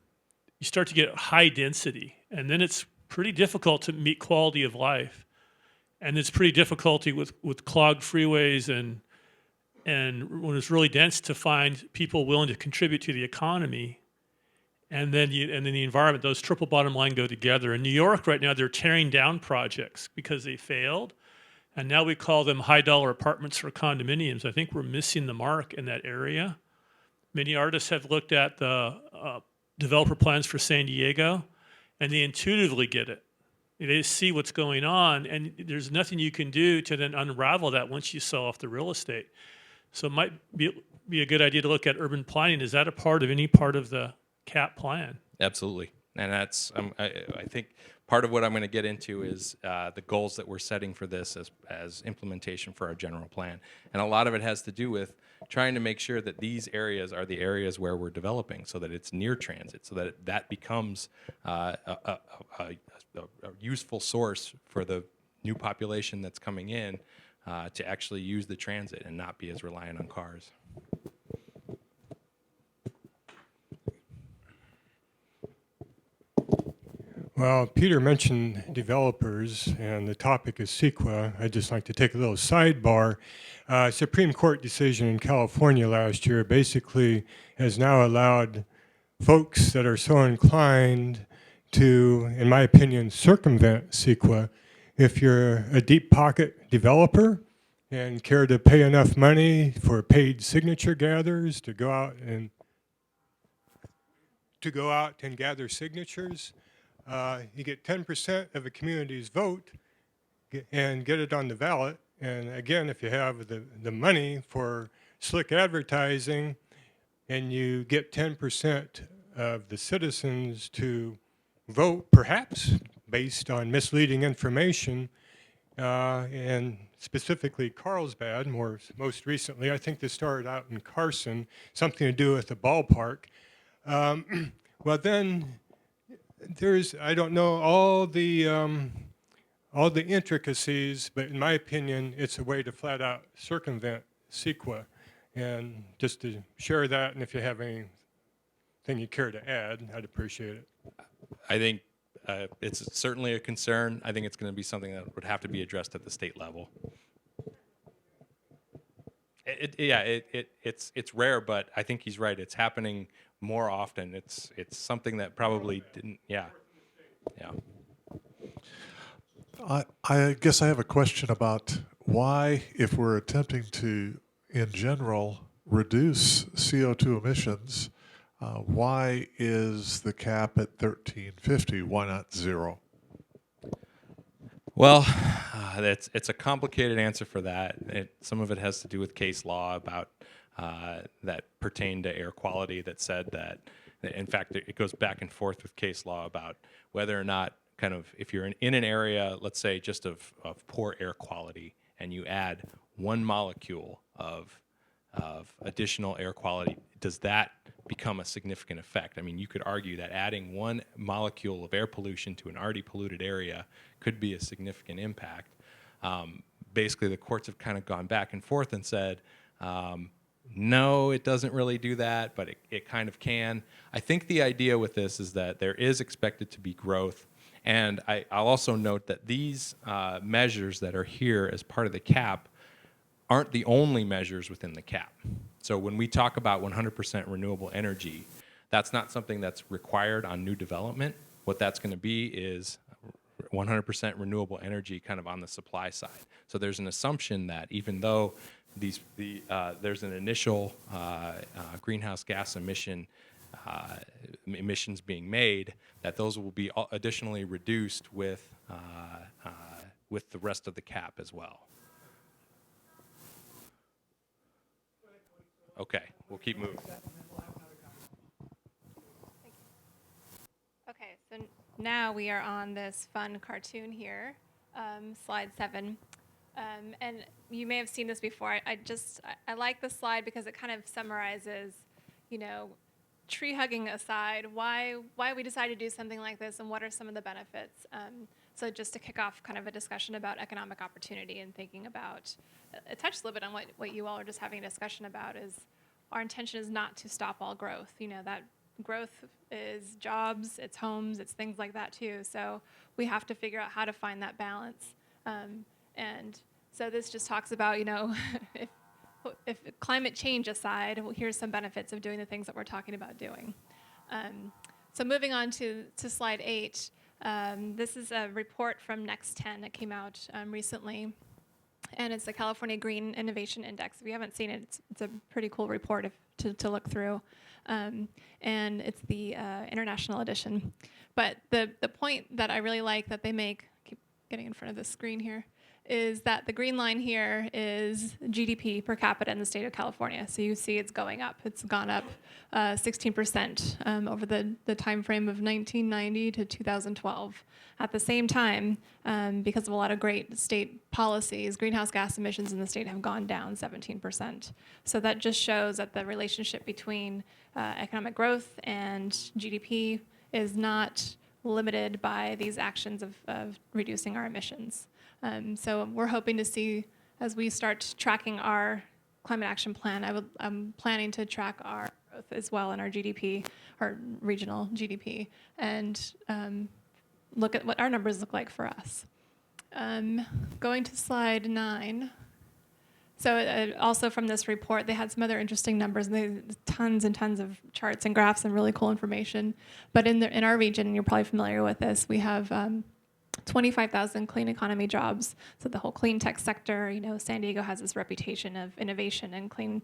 start to get high density, and then it's pretty difficult to meet quality of life. And it's pretty difficult with clogged freeways and when it's really dense to find people willing to contribute to the economy. And then the environment, those triple bottom line go together. In New York right now, they're tearing down projects because they failed. And now we call them high-dollar apartments or condominiums. I think we're missing the mark in that area. Many artists have looked at the developer plans for San Diego, and they intuitively get it. They see what's going on, and there's nothing you can do to then unravel that once you sell off the real estate. So it might be a good idea to look at urban planning. Is that a part of any part of the CAP plan? Absolutely. And that's, I think, part of what I'm going to get into is the goals that we're setting for this as implementation for our general plan. And a lot of it has to do with trying to make sure that these areas are the areas where we're developing so that it's near transit, so that that becomes a useful source for the new population that's coming in to actually use the transit and not be as reliant on cars. Well, Peter mentioned developers, and the topic is Sequa. I'd just like to take a little sidebar. Supreme Court decision in California last year basically has now allowed folks that are so inclined to, in my opinion, circumvent Sequa. If you're a deep pocket developer and care to pay enough money for paid signature gatherers to go out and gather signatures, you get 10% of a community's vote and get it on the ballot. And again, if you have the money for slick advertising and you get 10% of the citizens to vote, perhaps based on misleading information, and specifically Carlsbad, most recently, I think this started out in Carson, something to do with the ballpark. Well, then there's, I don't know all the intricacies, but in my opinion, it's a way to flat out circumvent Sequa. And just to share that, and if you have anything you care to add, I'd appreciate it. I think it's certainly a concern. I think it's going to be something that would have to be addressed at the state level. It's rare, but I think he's right. It's happening more often. It's something that probably didn't. Yeah. I guess I have a question about why, if we're attempting to, in general, reduce CO2 emissions, why is the cap at 1350? Why not 0? Well, it's a complicated answer for that. Some of it has to do with case law about that pertain to air quality that said that, in fact, it goes back and forth with case law about whether or not kind of if you're in an area, let's say just of poor air quality, and you add 1 molecule of additional air quality, does that become a significant effect? I mean, you could argue that adding 1 molecule of air pollution to an already polluted area could be a significant impact. Basically, the courts have kind of gone back and forth and said, no, it doesn't really do that, but it kind of can. I think the idea with this is that there is expected to be growth. And I'll also note that these measures that are here as part of the cap aren't the only measures within the cap. So when we talk about 100% renewable energy, that's not something that's required on new development. What that's going to be is 100% renewable energy kind of on the supply side. So there's an assumption that even though there's an initial greenhouse gas emissions being made, that those will be additionally reduced with the rest of the cap as well. Okay, we'll keep moving. Okay, so now we are on this fun cartoon here, slide 7. And you may have seen this before. I like this slide because it kind of summarizes, tree hugging aside, why we decided to do something like this and what are some of the benefits. So just to kick off kind of a discussion about economic opportunity and thinking about, it touched a little bit on what you all are just having a discussion about, is our intention is not to stop all growth. That growth is jobs, it's homes, it's things like that too. So we have to figure out how to find that balance. And so this just talks about, if climate change aside, well, here's some benefits of doing the things that we're talking about doing. So moving on to slide 8, this is a report from Next 10 that came out recently, and it's the California Green Innovation Index. If you haven't seen it, it's a pretty cool report to look through, and it's the international edition. But the point that I really like that they make, keep getting in front of the screen here, is that the green line here is GDP per capita in the state of California. So you see it's going up. It's gone up 16% over the time frame of 1990 to 2012. At the same time, because of a lot of great state policies, greenhouse gas emissions in the state have gone down 17%. So that just shows that the relationship between economic growth and GDP is not limited by these actions of reducing our emissions. So we're hoping to see, as we start tracking our climate action plan, I'm planning to track our growth as well in our GDP, our regional GDP, and look at what our numbers look like for us. Going to slide 9. So also from this report, they had some other interesting numbers. Tons and tons of charts and graphs and really cool information. But in our region, and you're probably familiar with this, we have 25,000 clean economy jobs. So the whole clean tech sector, San Diego has this reputation of innovation and clean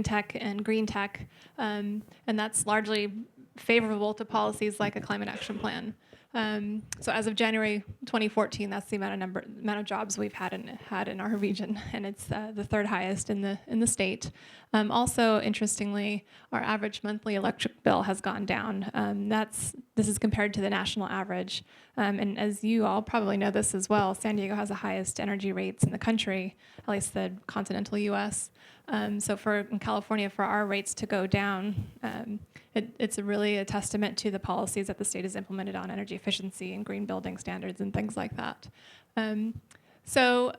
tech and green tech. And that's largely favorable to policies like a climate action plan. So as of January 2014, that's the amount of jobs we've had in our region, and it's the third highest in the state. Also, interestingly, our average monthly electric bill has gone down. This is compared to the national average, and as you all probably know this as well, San Diego has the highest energy rates in the country, at least the continental U.S. So in California, for our rates to go down, it's really a testament to the policies that the state has implemented on energy efficiency and green building standards and things like that. So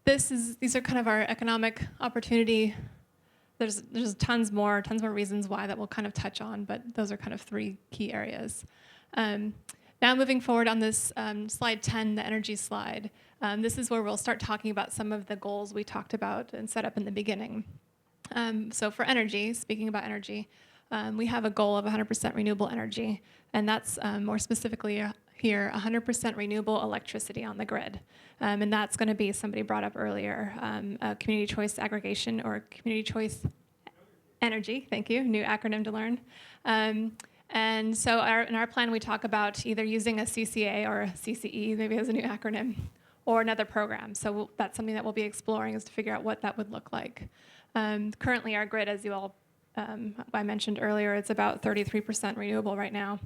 these are kind of our economic opportunity. There's tons more reasons why that we'll kind of touch on, but those are kind of three key areas. Now moving forward on this slide 10, the energy slide. This is where we'll start talking about some of the goals we talked about and set up in the beginning. So for energy, speaking about energy, we have a goal of 100% renewable energy, and that's more specifically here, 100% renewable electricity on the grid. And that's going to be, somebody brought up earlier, a community choice aggregation or community choice energy, thank you, new acronym to learn. And so in our plan, we talk about either using a CCA or a CCE, maybe as a new acronym, or another program. So that's something that we'll be exploring, is to figure out what that would look like. Currently, our grid, as you all I mentioned earlier, it's about 33% renewable right now.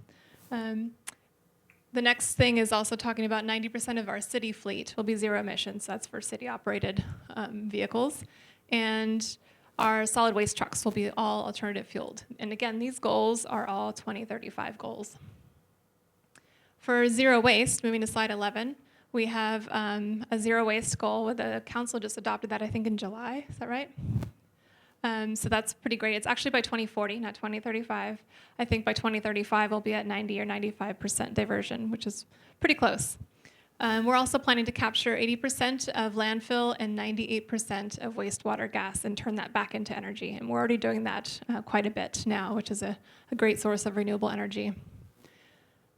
The next thing is also talking about 90% of our city fleet will be zero emissions. That's for city-operated vehicles. And our solid waste trucks will be all alternative fueled. And again, these goals are all 2035 goals. For zero waste, moving to slide 11, we have a zero waste goal where the council just adopted that, I think, in July. Is that right? So that's pretty great. It's actually by 2040, not 2035. I think by 2035, we'll be at 90 or 95% diversion, which is pretty close. We're also planning to capture 80% of landfill and 98% of wastewater gas and turn that back into energy. And we're already doing that quite a bit now, which is a great source of renewable energy.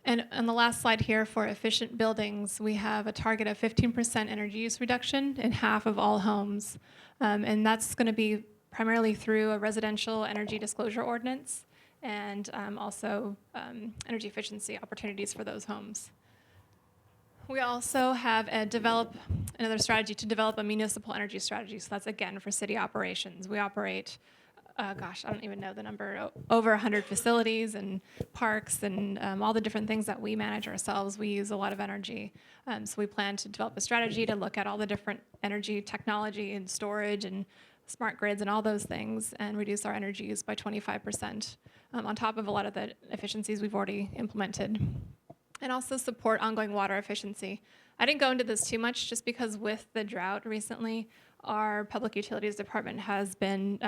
And on the last slide here, for efficient buildings, we have a target of 15% energy use reduction in half of all homes. And that's going to be primarily through a residential energy disclosure ordinance and also energy efficiency opportunities for those homes. We also have another strategy to develop a municipal energy strategy. So that's, again, for city operations. We operate, I don't even know the number, over 100 facilities and parks and all the different things that we manage ourselves. We use a lot of energy. So we plan to develop a strategy to look at all the different energy technology and storage and smart grids and all those things and reduce our energy use by 25% on top of a lot of the efficiencies we've already implemented. And also support ongoing water efficiency. I didn't go into this too much just because with the drought recently, our public utilities department has been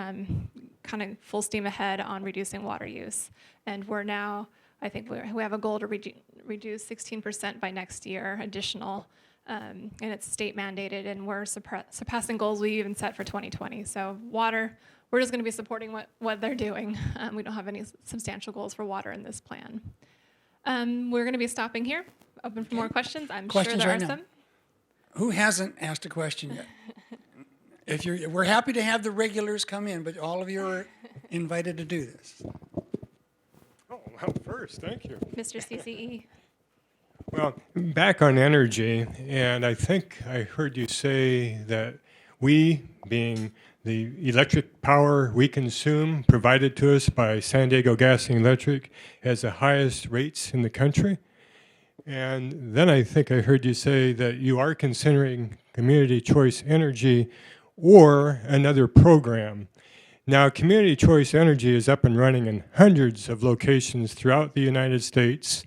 kind of full steam ahead on reducing water use. And we're now, I think we have a goal to reduce 16% by next year additional. And it's state mandated, and we're surpassing goals we even set for 2020. So water, we're just going to be supporting what they're doing. We don't have any substantial goals for water in this plan. We're going to be stopping here. Open for more questions. I'm Questions sure there right are now. some. Who hasn't asked a question yet? We're happy to have the regulars come in, but all of you are invited to do this. Oh, well, first, thank you. Mr. CCE. Well, back on energy, and I think I heard you say that we, being the electric power we consume provided to us by San Diego Gas and Electric, has the highest rates in the country. And then I think I heard you say that you are considering community choice energy or another program. Now, community choice energy is up and running in hundreds of locations throughout the United States.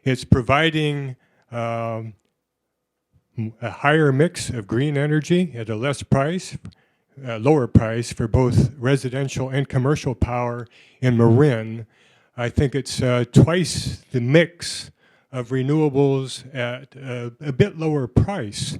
It's providing a higher mix of green energy at a lower price for both residential and commercial power in Marin. I think it's twice the mix of renewables at a bit lower price.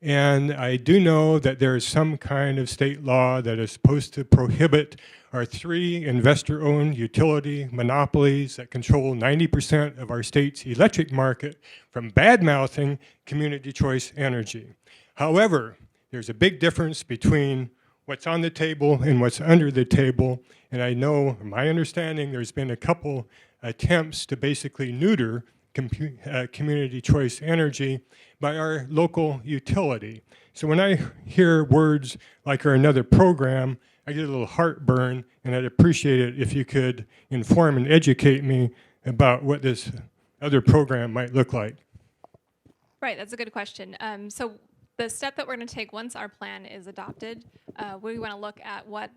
And I do know that there is some kind of state law that is supposed to prohibit our 3 investor-owned utility monopolies that control 90% of our state's electric market from bad-mouthing community choice energy. However, there's a big difference between what's on the table and what's under the table. And I know, my understanding, there's been a couple attempts to basically neuter community choice energy by our local utility. So when I hear words like our another program, I get a little heartburn, and I'd appreciate it if you could inform and educate me about what this other program might look like. Right, that's a good question. So the step that we're going to take once our plan is adopted, we want to look at what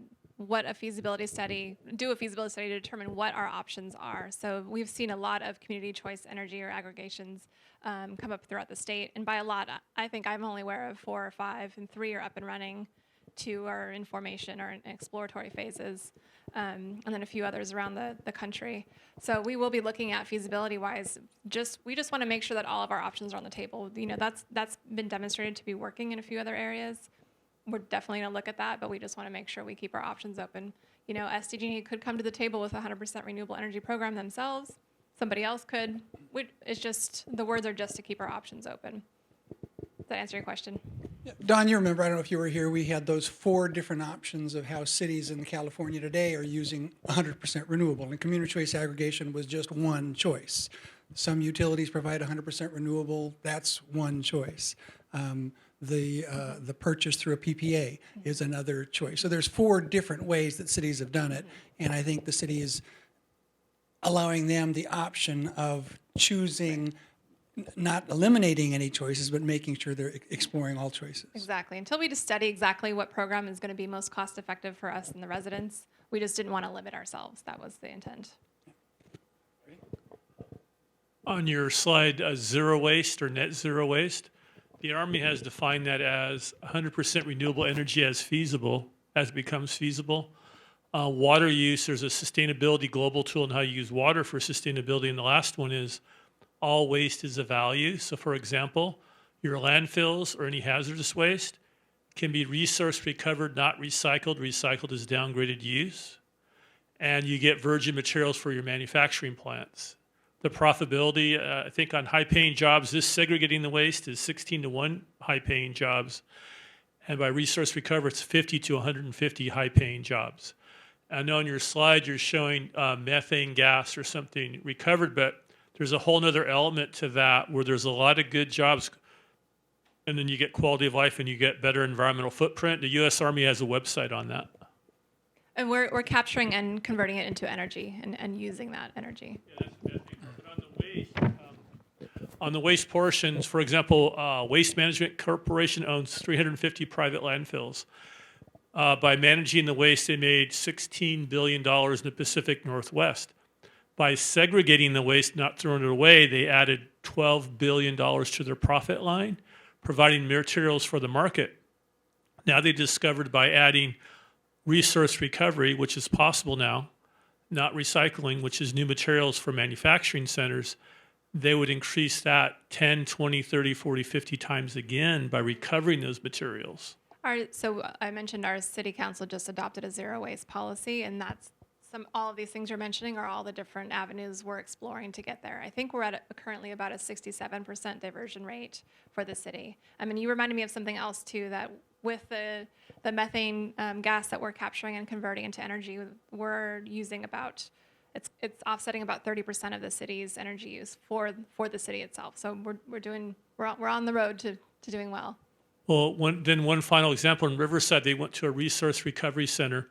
a feasibility study, do a feasibility study to determine what our options are. So we've seen a lot of community choice energy or aggregations come up throughout the state. And by a lot, I think I'm only aware of 4 or 5, and 3 are up and running. 2 are in formation or in exploratory phases, and then a few others around the country. So we will be looking at feasibility-wise. We just want to make sure that all of our options are on the table. You know, that's been demonstrated to be working in a few other areas. We're definitely going to look at that, but we just want to make sure we keep our options open. You know, SDG could come to the table with a 100% renewable energy program themselves. Somebody else could. It's just, the words are just to keep our options open. Does that answer your question? Yeah. Don, you remember, I don't know if you were here, we had those 4 different options of how cities in California today are using 100% renewable, and community choice aggregation was just one choice. Some utilities provide 100% renewable, that's one choice. The purchase through a PPA is another choice. So there's 4 different ways that cities have done it, and I think the city is allowing them the option of choosing, not eliminating any choices, but making sure they're exploring all choices. Exactly. Until we just study exactly what program is going to be most cost effective for us and the residents, we just didn't want to limit ourselves. That was the intent. On your slide, zero waste or net zero waste, the Army has defined that as 100% renewable energy as feasible, as it becomes feasible. Water use, there's a sustainability global tool on how you use water for sustainability, and the last one is all waste is a value. So for example, your landfills or any hazardous waste can be resource recovered, not recycled. Recycled is downgraded use. And you get virgin materials for your manufacturing plants. The profitability, I think on high-paying jobs, this segregating the waste is 16-to-1 high-paying jobs. And by resource recovery, it's 50 to 150 high-paying jobs. I know on your slide you're showing methane gas or something recovered, but there's a whole other element to that where there's a lot of good jobs, and then you get quality of life and you get better environmental footprint. The U.S. Army has a website on that. And we're capturing and converting it into energy and using that energy. Yeah, that's methane. But on the waste, on the waste portions, for example, Waste Management Corporation owns 350 private landfills. By managing the waste, they made $16 billion in the Pacific Northwest. By segregating the waste, not throwing it away, they added $12 billion to their profit line, providing materials for the market. Now they discovered by adding resource recovery, which is possible now, not recycling, which is new materials for manufacturing centers, they would increase that 10, 20, 30, 40, 50 times again by recovering those materials. So I mentioned our city council just adopted a zero waste policy, and that's all of these things you're mentioning are all the different avenues we're exploring to get there. I think we're at currently about a 67% diversion rate for the city. I mean, you reminded me of something else too, that with the methane gas that we're capturing and converting into energy, we're using about, it's offsetting about 30% of the city's energy use for the city itself. So we're on the road to doing well. Well, one final example, in Riverside, they went to a resource recovery center.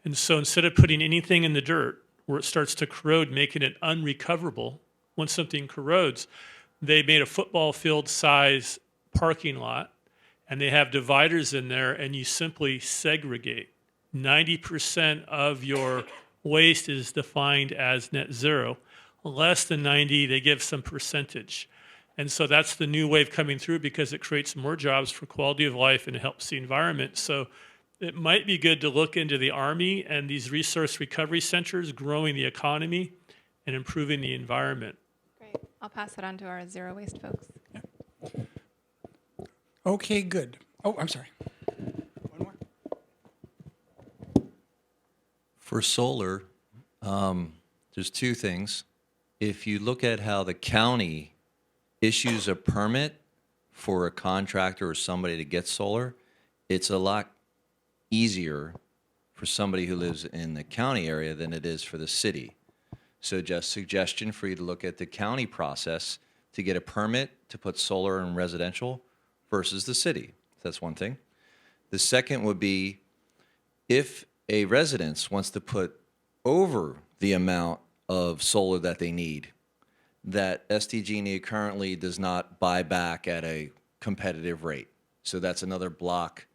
And so instead of putting anything in the dirt where it starts to corrode, making it unrecoverable, once something corrodes, they made a football field size parking lot, and they have dividers in there, and you simply segregate. 90% of your waste is defined as net zero. Less than 90, they give some percentage. And so that's the new wave coming through because it creates more jobs for quality of life and it helps the environment. So it might be good to look into the Army and these resource recovery centers, growing the economy and improving the environment. Great. I'll pass it on to our zero waste folks. Yeah. Okay, good. Oh, I'm sorry. One more. For solar, there's 2 things. If you look at how the county issues a permit for a contractor or somebody to get solar, it's a lot easier for somebody who lives in the county area than it is for the city. So just suggestion for you to look at the county process to get a permit to put solar in residential versus the city. That's one thing. The second would be if a residence wants to put over the amount of solar that they need, that SDG&E currently does not buy back at a competitive rate. So that's another block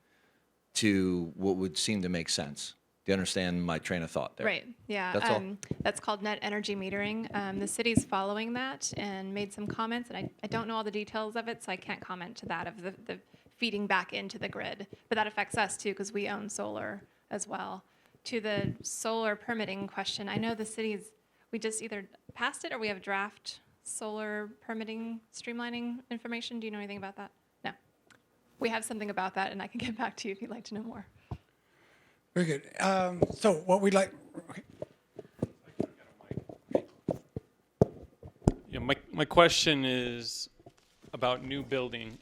to what would seem to make sense. Do you understand my train of thought there? Right. Yeah. That's all. That's called net energy metering. The city's following that and made some comments, and I don't know all the details of it, so I can't comment to that of the feeding back into the grid. But that affects us too because we own solar as well. To the solar permitting question, I know the city's, we just either passed it or we have draft solar permitting streamlining information. Do you know anything about that? No. We have something about that, and I can get back to you if you'd like to know more. Very good. So what we'd like, okay. Yeah, my question is about new building.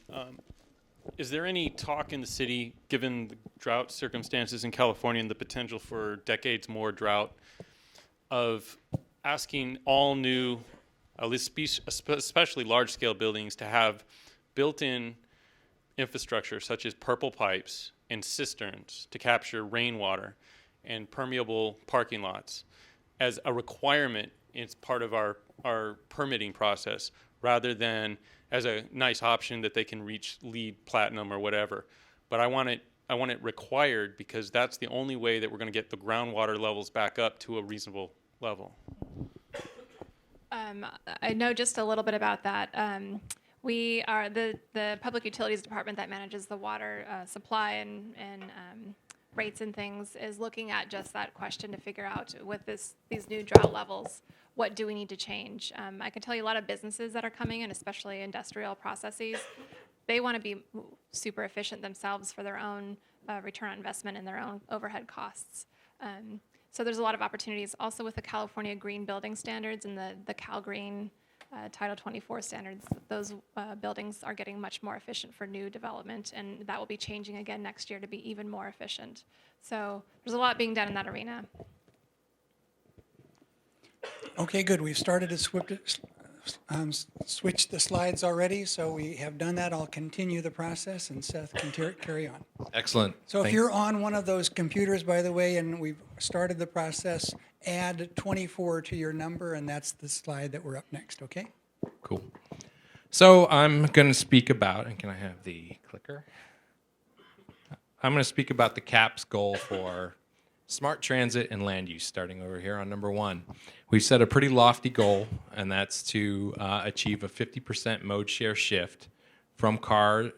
Is there any talk in the city, given the drought circumstances in California and the potential for decades more drought, of asking all new, at least especially large-scale buildings, to have built-in infrastructure such as purple pipes and cisterns to capture rainwater and permeable parking lots as a requirement? It's part of our permitting process rather than as a nice option that they can reach LEED Platinum or whatever. But I want it required because that's the only way that we're going to get the groundwater levels back up to a reasonable level. I know just a little bit about that. We are the Public Utilities Department that manages the water supply and rates and things is looking at just that question to figure out with these new drought levels, what do we need to change? I can tell you a lot of businesses that are coming in, especially industrial processes, they want to be super efficient themselves for their own return on investment and their own overhead costs. So there's a lot of opportunities also with the California Green Building Standards and the Cal Green Title 24 standards. Those buildings are getting much more efficient for new development, and that will be changing again next year to be even more efficient. So there's a lot being done in that arena. Okay, good. We've started to switch the slides already, so we have done that. I'll continue the process, and Seth can carry on. Excellent. So if you're on one of those computers, by the way, and we've started the process, add 24 to your number, and that's the slide that we're up next, okay? Cool. So I'm going to speak about, and can I have the clicker? I'm going to speak about the CAPS goal for smart transit and land use, starting over here on number 1. We've set a pretty lofty goal, and that's to achieve a 50% mode share shift from car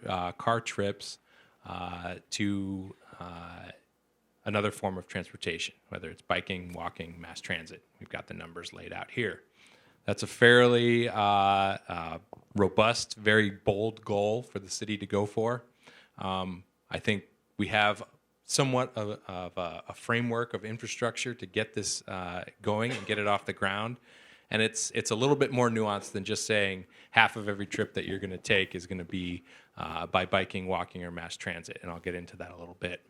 trips to another form of transportation, whether it's biking, walking, mass transit. We've got the numbers laid out here. That's a fairly robust, very bold goal for the city to go for. I think we have somewhat of a framework of infrastructure to get this going and get it off the ground. And it's a little bit more nuanced than just saying half of every trip that you're going to take is going to be by biking, walking, or mass transit. And I'll get into that a little bit.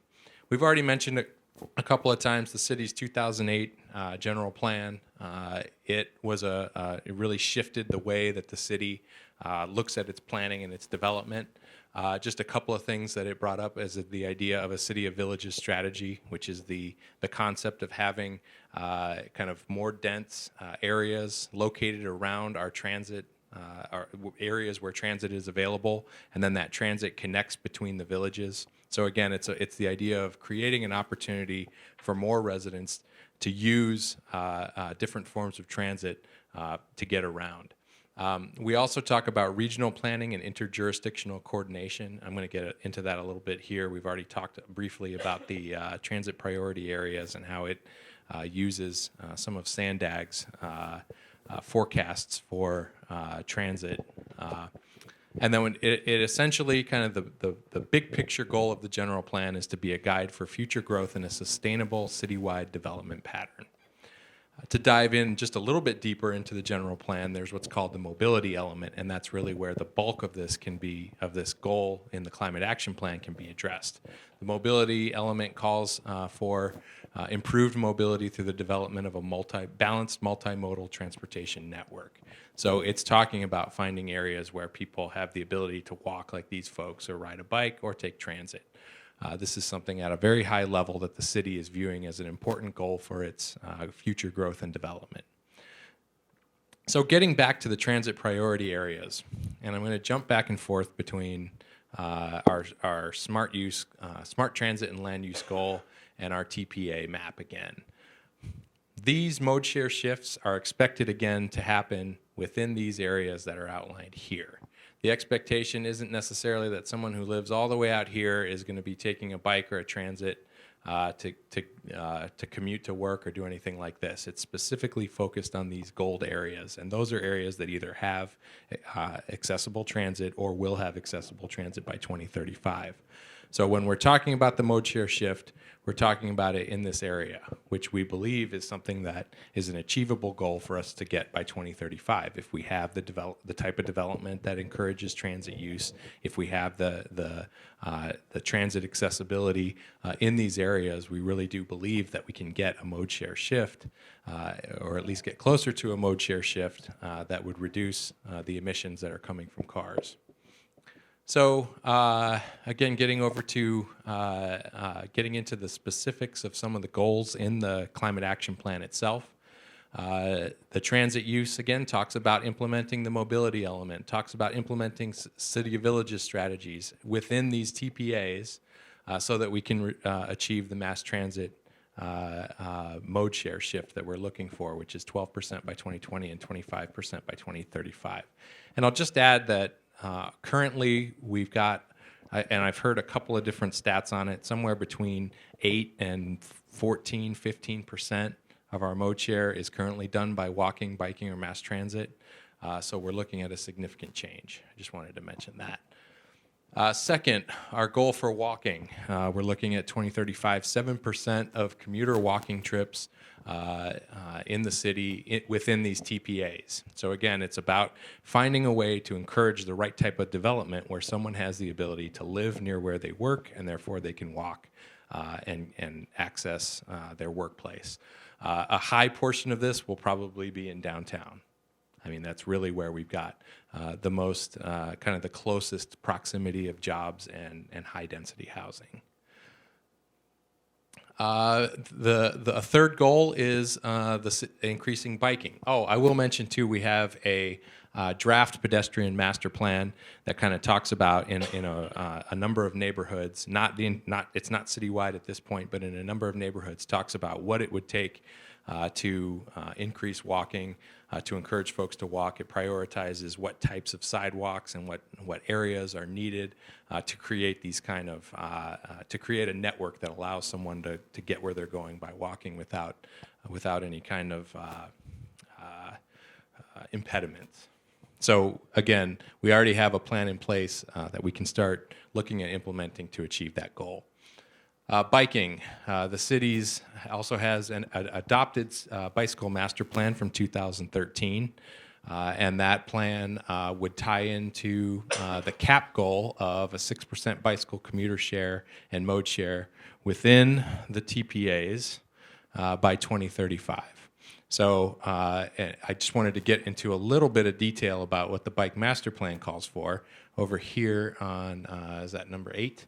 We've already mentioned it a couple of times, the city's 2008 general plan. It really shifted the way that the city looks at its planning and its development. Just a couple of things that it brought up as the idea of a city of villages strategy, which is the concept of having kind of more dense areas located around our transit, our areas where transit is available, and then that transit connects between the villages. So again, it's the idea of creating an opportunity for more residents to use different forms of transit to get around. We also talk about regional planning and interjurisdictional coordination. I'm going to get into that a little bit here. We've already talked briefly about the transit priority areas and how it uses some of SANDAG's forecasts for transit. And then it essentially kind of the big picture goal of the general plan is to be a guide for future growth in a sustainable citywide development pattern. To dive in just a little bit deeper into the general plan, there's what's called the mobility element, and that's really where the bulk of this goal in the climate action plan can be addressed. The mobility element calls for improved mobility through the development of a balanced multimodal transportation network. So it's talking about finding areas where people have the ability to walk like these folks, or ride a bike, or take transit. This is something at a very high level that the city is viewing as an important goal for its future growth and development. So getting back to the transit priority areas, and I'm going to jump back and forth between our smart transit and land use goal and our TPA map again. These mode share shifts are expected again to happen within these areas that are outlined here. The expectation isn't necessarily that someone who lives all the way out here is going to be taking a bike or a transit to commute to work or do anything like this. It's specifically focused on these gold areas, and those are areas that either have accessible transit or will have accessible transit by 2035. So when we're talking about the mode share shift, we're talking about it in this area, which we believe is something that is an achievable goal for us to get by 2035. If we have the type of development that encourages transit use, if we have the transit accessibility in these areas, we really do believe that we can get a mode share shift, or at least get closer to a mode share shift that would reduce the emissions that are coming from cars. So again, getting over to getting into the specifics of some of the goals in the climate action plan itself. The transit use, again, talks about implementing the mobility element, talks about implementing city of villages strategies within these TPAs so that we can achieve the mass transit mode share shift that we're looking for, which is 12% by 2020 and 25% by 2035. And I'll just add that currently, we've got, and I've heard a couple of different stats on it, somewhere between 8 and 14, 15% of our mode share is currently done by walking, biking, or mass transit. So we're looking at a significant change. I just wanted to mention that. Second, our goal for walking. We're looking at 2035, 7% of commuter walking trips in the city within these TPAs. So again, it's about finding a way to encourage the right type of development where someone has the ability to live near where they work, and therefore they can walk and access their workplace. A high portion of this will probably be in downtown. I mean, that's really where we've got the most, kind of the closest proximity of jobs and high-density housing. The third goal is increasing biking. Oh, I will mention, too, we have a draft pedestrian master plan that kind of talks about in a number of neighborhoods, it's not citywide at this point, but in a number of neighborhoods, talks about what it would take to increase walking, to encourage folks to walk. It prioritizes what types of sidewalks and what areas are needed to create these kind of, to create a network that allows someone to get where they're going by walking without any kind of impediments. So again, we already have a plan in place that we can start looking at implementing to achieve that goal. Biking. The city's also has an adopted bicycle master plan from 2013, and that plan would tie into the cap goal of a 6% bicycle commuter share and mode share within the TPAs by 2035. So I just wanted to get into a little bit of detail about what the bike master plan calls for over here on, is that number 8?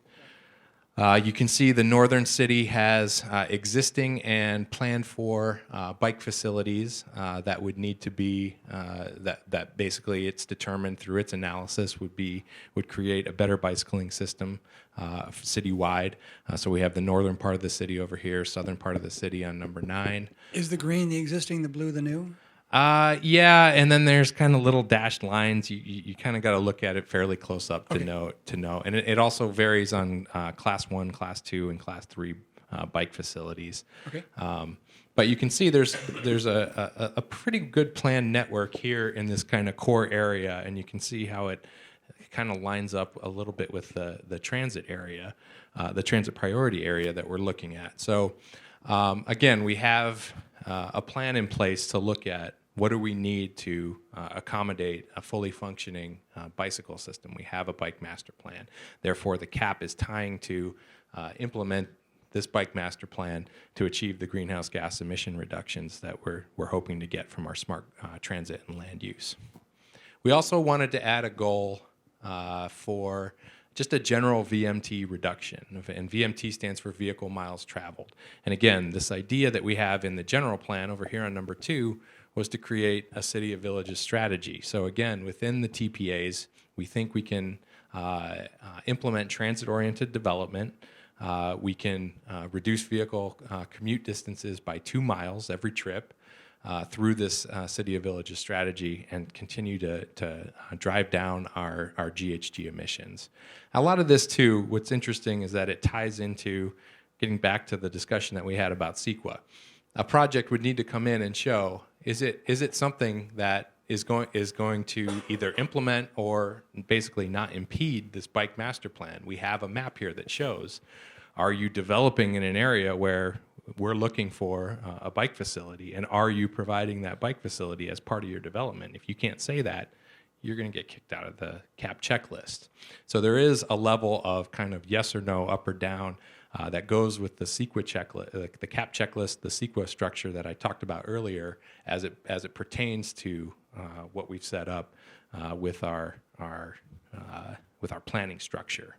You can see the northern city has existing and planned for bike facilities that would need to be, that basically it's determined through its analysis would create a better bicycling system citywide. So we have the northern part of the city over here, southern part of the city on number 9. Is the green the existing, the blue the new? Yeah, and then there's kind of little dashed lines. You kind of got to look at it fairly close up to know. And it also varies on Class 1, Class 2, and Class 3 bike facilities. Okay. But you can see there's a pretty good planned network here in this kind of core area, and you can see how it kind of lines up a little bit with the transit area, the transit priority area that we're looking at. So again, we have a plan in place to look at what do we need to accommodate a fully functioning bicycle system. We have a bike master plan. Therefore, the CAP is tying to implement this bike master plan to achieve the greenhouse gas emission reductions that we're hoping to get from our smart transit and land use. We also wanted to add a goal for just a general VMT reduction, and VMT stands for vehicle miles traveled. And again, this idea that we have in the general plan over here on number 2 was to create a city of villages strategy. So again, within the TPAs, we think we can implement transit-oriented development. We can reduce vehicle commute distances by 2 miles every trip through this City of Villages strategy and continue to drive down our GHG emissions. A lot of this, too, what's interesting is that it ties into getting back to the discussion that we had about Sequa. A project would need to come in and show, is it something that is going to either implement or basically not impede this bike master plan? We have a map here that shows, are you developing in an area where we're looking for a bike facility, and are you providing that bike facility as part of your development? If you can't say that, you're going to get kicked out of the CAP checklist. So there is a level of kind of yes or no, up or down, that goes with the Sequa checklist, the CAP checklist, the Sequa structure that I talked about earlier, as it pertains to what we've set up with our planning structure.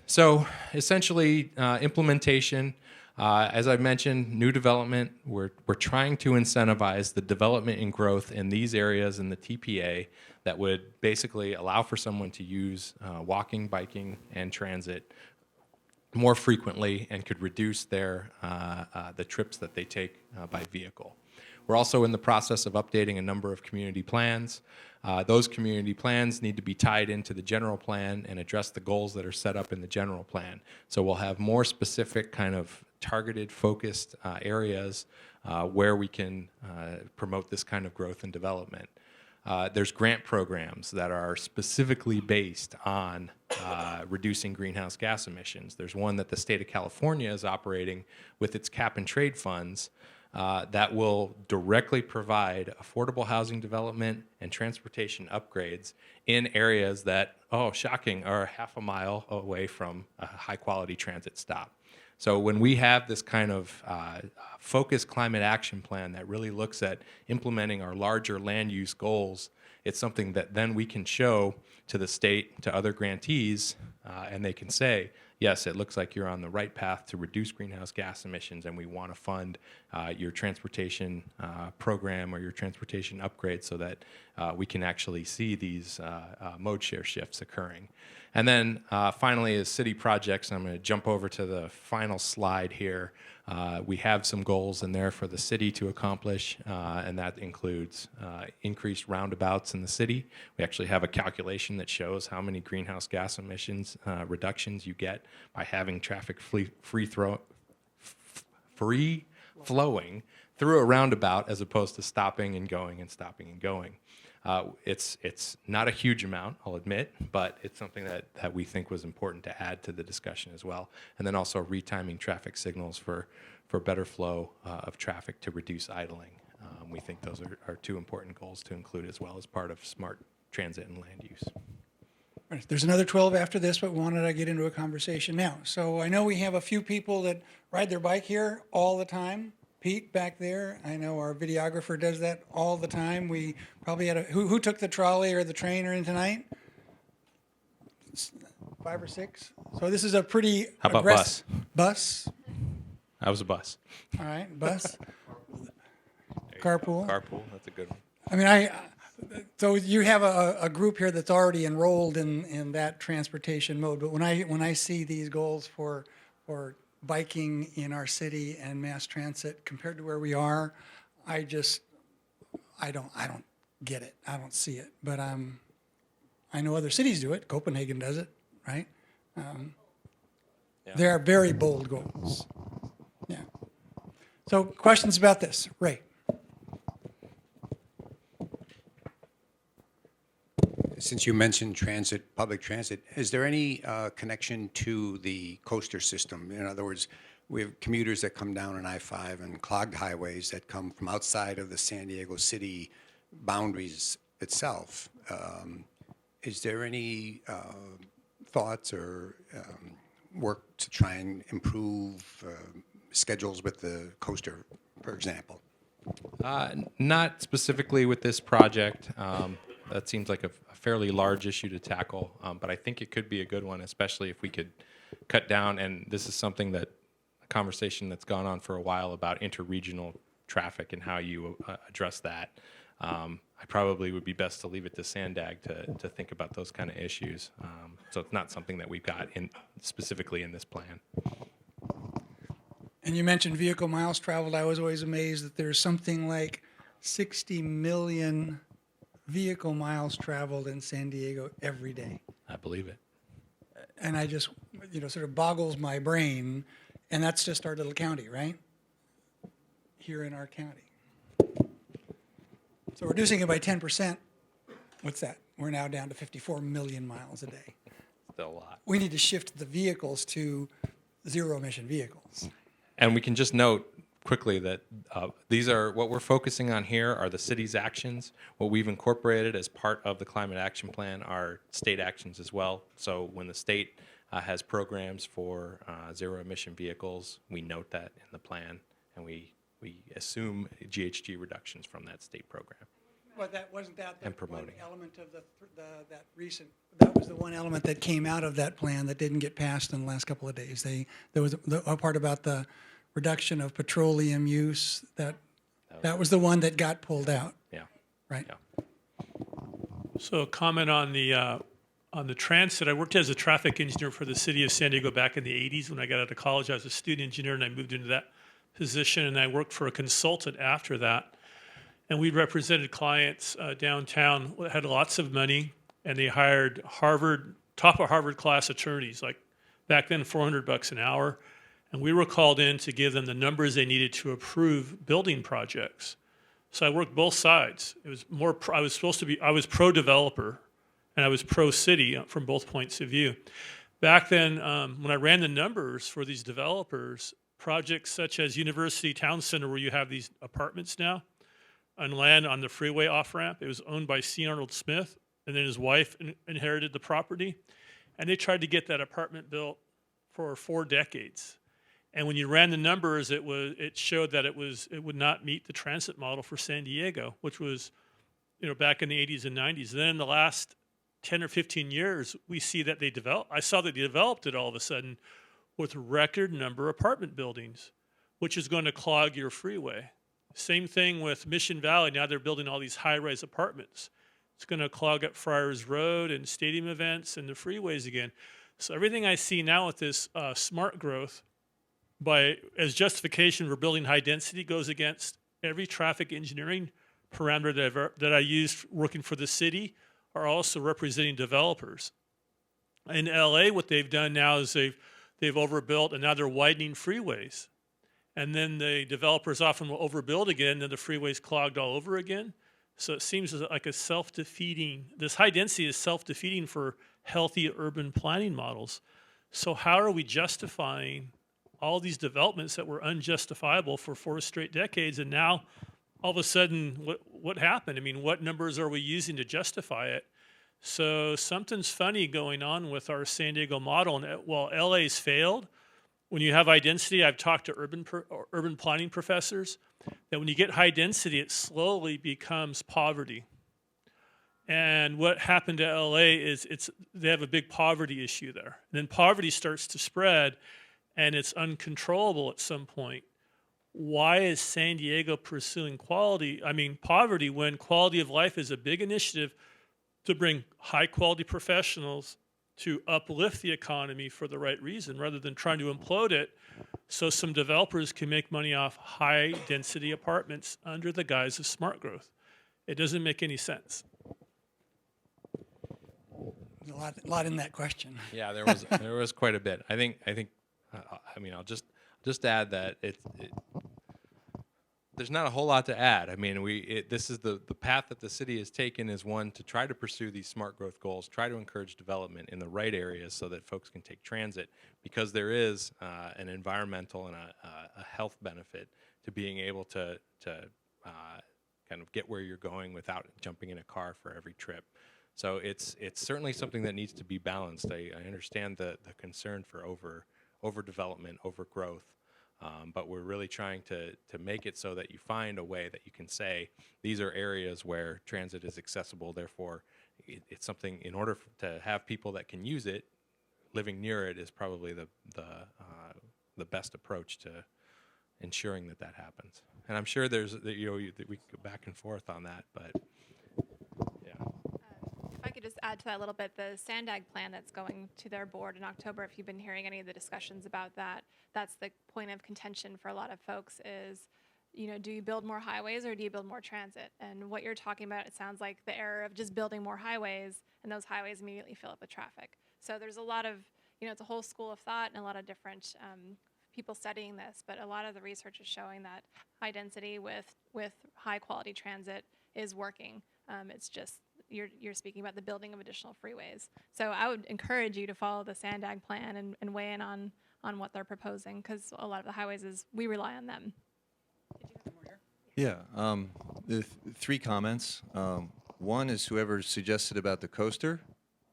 So essentially, implementation. As I mentioned, new development, we're trying to incentivize the development and growth in these areas in the TPA that would basically allow for someone to use walking, biking, and transit more frequently and could reduce the trips that they take by vehicle. We're also in the process of updating a number of community plans. Those community plans need to be tied into the general plan and address the goals that are set up in the general plan. So we'll have more specific kind of targeted, focused areas where we can promote this kind of growth and development. There's grant programs that are specifically based on reducing greenhouse gas emissions. There's one that the state of California is operating with its cap and trade funds that will directly provide affordable housing development and transportation upgrades in areas that, oh, shocking, are half a mile away from a high-quality transit stop. So when we have this kind of focused climate action plan that really looks at implementing our larger land use goals, it's something that then we can show to the state, to other grantees, and they can say, yes, it looks like you're on the right path to reduce greenhouse gas emissions, and we want to fund your transportation program or your transportation upgrade so that we can actually see these mode share shifts occurring. And then finally is city projects. I'm going to jump over to the final slide here. We have some goals in there for the city to accomplish, and that includes increased roundabouts in the city. We actually have a calculation that shows how many greenhouse gas emissions reductions you get by having traffic free flowing through a roundabout as opposed to stopping and going and stopping and going. It's not a huge amount, I'll admit, but it's something that we think was important to add to the discussion as well. And then also retiming traffic signals for better flow of traffic to reduce idling. We think those are two important goals to include as well as part of smart transit and land use. Right. There's another 12 after this, but we wanted to get into a conversation now. So I know we have a few people that ride their bike here all the time. Pete back there, I know our videographer does that all the time. We probably had who took the trolley or the train or in tonight? 5 or 6. So this is a pretty How about bus? Bus. I was a bus. All right, bus. Carpool. Carpool, that's a good one. I mean, so you have a group here that's already enrolled in that transportation mode. But when I see these goals for biking in our city and mass transit compared to where we are, I don't get it. I don't see it. But I know other cities do it. Copenhagen does it, right? They are very bold goals. Yeah. So questions about this, Ray? Since you mentioned public transit, is there any connection to the coaster system? In other words, we have commuters that come down on I-5 and clogged highways that come from outside of the San Diego City boundaries itself. Is there any thoughts or work to try and improve schedules with the coaster, for example? Not specifically with this project. That seems like a fairly large issue to tackle, but I think it could be a good one, especially if we could cut down. And this is something that a conversation that's gone on for a while about interregional traffic and how you address that. I probably would be best to leave it to Sandag to think about those kind of issues. So it's not something that we've got specifically in this plan. And you mentioned vehicle miles traveled. I was always amazed that there's something like 60 million vehicle miles traveled in San Diego every day. I believe it. And I just, sort of boggles my brain. And that's just our little county, right? Here in our county. So reducing it by 10%, what's that? We're now down to 54 million miles a day. Still a lot. We need to shift the vehicles to zero emission vehicles. And we can just note quickly that these are what we're focusing on here are the city's actions. What we've incorporated as part of the climate action plan are state actions as well. So when the state has programs for zero emission vehicles, we note that in the plan, and we assume GHG reductions from that state program. But that wasn't that And one promoting. element of that was the one element that came out of that plan that didn't get passed in the last couple of days. There was a part about the reduction of petroleum use that was the one that got pulled out, Yeah. right? Yeah. So a comment on the transit. I worked as a traffic engineer for the city of San Diego back in the 80s. When I got out of college, I was a student engineer, and I moved into that position, and I worked for a consultant after that. And we represented clients downtown that had lots of money, and they hired top of Harvard class attorneys, like back then $400 an hour. And we were called in to give them the numbers they needed to approve building projects. So I worked both sides. It was more, I was pro-developer, and I was pro-city from both points of view. Back then, when I ran the numbers for these developers, projects such as University Town Center, where you have these apartments now, on land on the freeway off-ramp, it was owned by C. Arnold Smith, and then his wife inherited the property. And they tried to get that apartment built for 4 decades. And when you ran the numbers, it showed that it would not meet the transit model for San Diego, which was, back in the 80s and 90s. And then in the last 10 or 15 years, we see that I saw that they developed it all of a sudden with record number apartment buildings, which is going to clog your freeway. Same thing with Mission Valley. Now they're building all these high-rise apartments. It's going to clog up Friars Road and stadium events and the freeways again. So everything I see now with this smart growth, as justification for building high density, goes against every traffic engineering parameter that I used working for the city, are also representing developers. In LA, what they've done now is they've overbuilt, and now they're widening freeways. And then the developers often will overbuild again, and the freeway's clogged all over again. So it seems like this high density is self-defeating for healthy urban planning models. So how are we justifying all these developments that were unjustifiable for 4 straight decades, and now all of a sudden, what happened? I mean, what numbers are we using to justify it? So something's funny going on with our San Diego model. And while LA's failed, when you have high density, I've talked to urban planning professors, that when you get high density, it slowly becomes poverty. And what happened to LA is they have a big poverty issue there. And then poverty starts to spread, and it's uncontrollable at some point. Why is San Diego pursuing poverty, when quality of life is a big initiative to bring high-quality professionals to uplift the economy for the right reason, rather than trying to implode it so some developers can make money off high-density apartments under the guise of smart growth? It doesn't make any sense. There's a lot in that question. Yeah, there was quite a bit. I think. I'll just add that there's not a whole lot to add. I mean, this is the path that the city has taken is one to try to pursue these smart growth goals, try to encourage development in the right areas so that folks can take transit, because there is an environmental and a health benefit to being able to kind of get where you're going without jumping in a car for every trip. So it's certainly something that needs to be balanced. I understand the concern for overdevelopment, overgrowth. But we're really trying to make it so that you find a way that you can say these are areas where transit is accessible. Therefore, it's something, in order to have people that can use it, living near it is probably the best approach to ensuring that happens. And I'm sure we can go back and forth on that, but yeah. If I could just add to that a little bit, the Sandag plan that's going to their board in October, if you've been hearing any of the discussions about that, that's the point of contention for a lot of folks is, do you build more highways or do you build more transit? And what you're talking about, it sounds like the error of just building more highways, and those highways immediately fill up with traffic. So there's a lot of, it's a whole school of thought and a lot of different people studying this, but a lot of the research is showing that high density with high quality transit is working. It's just, you're speaking about the building of additional freeways. So I would encourage you to follow the Sandag plan and weigh in on what they're proposing, because a lot of the highways we rely on them. Yeah, three comments. One is whoever suggested about the coaster.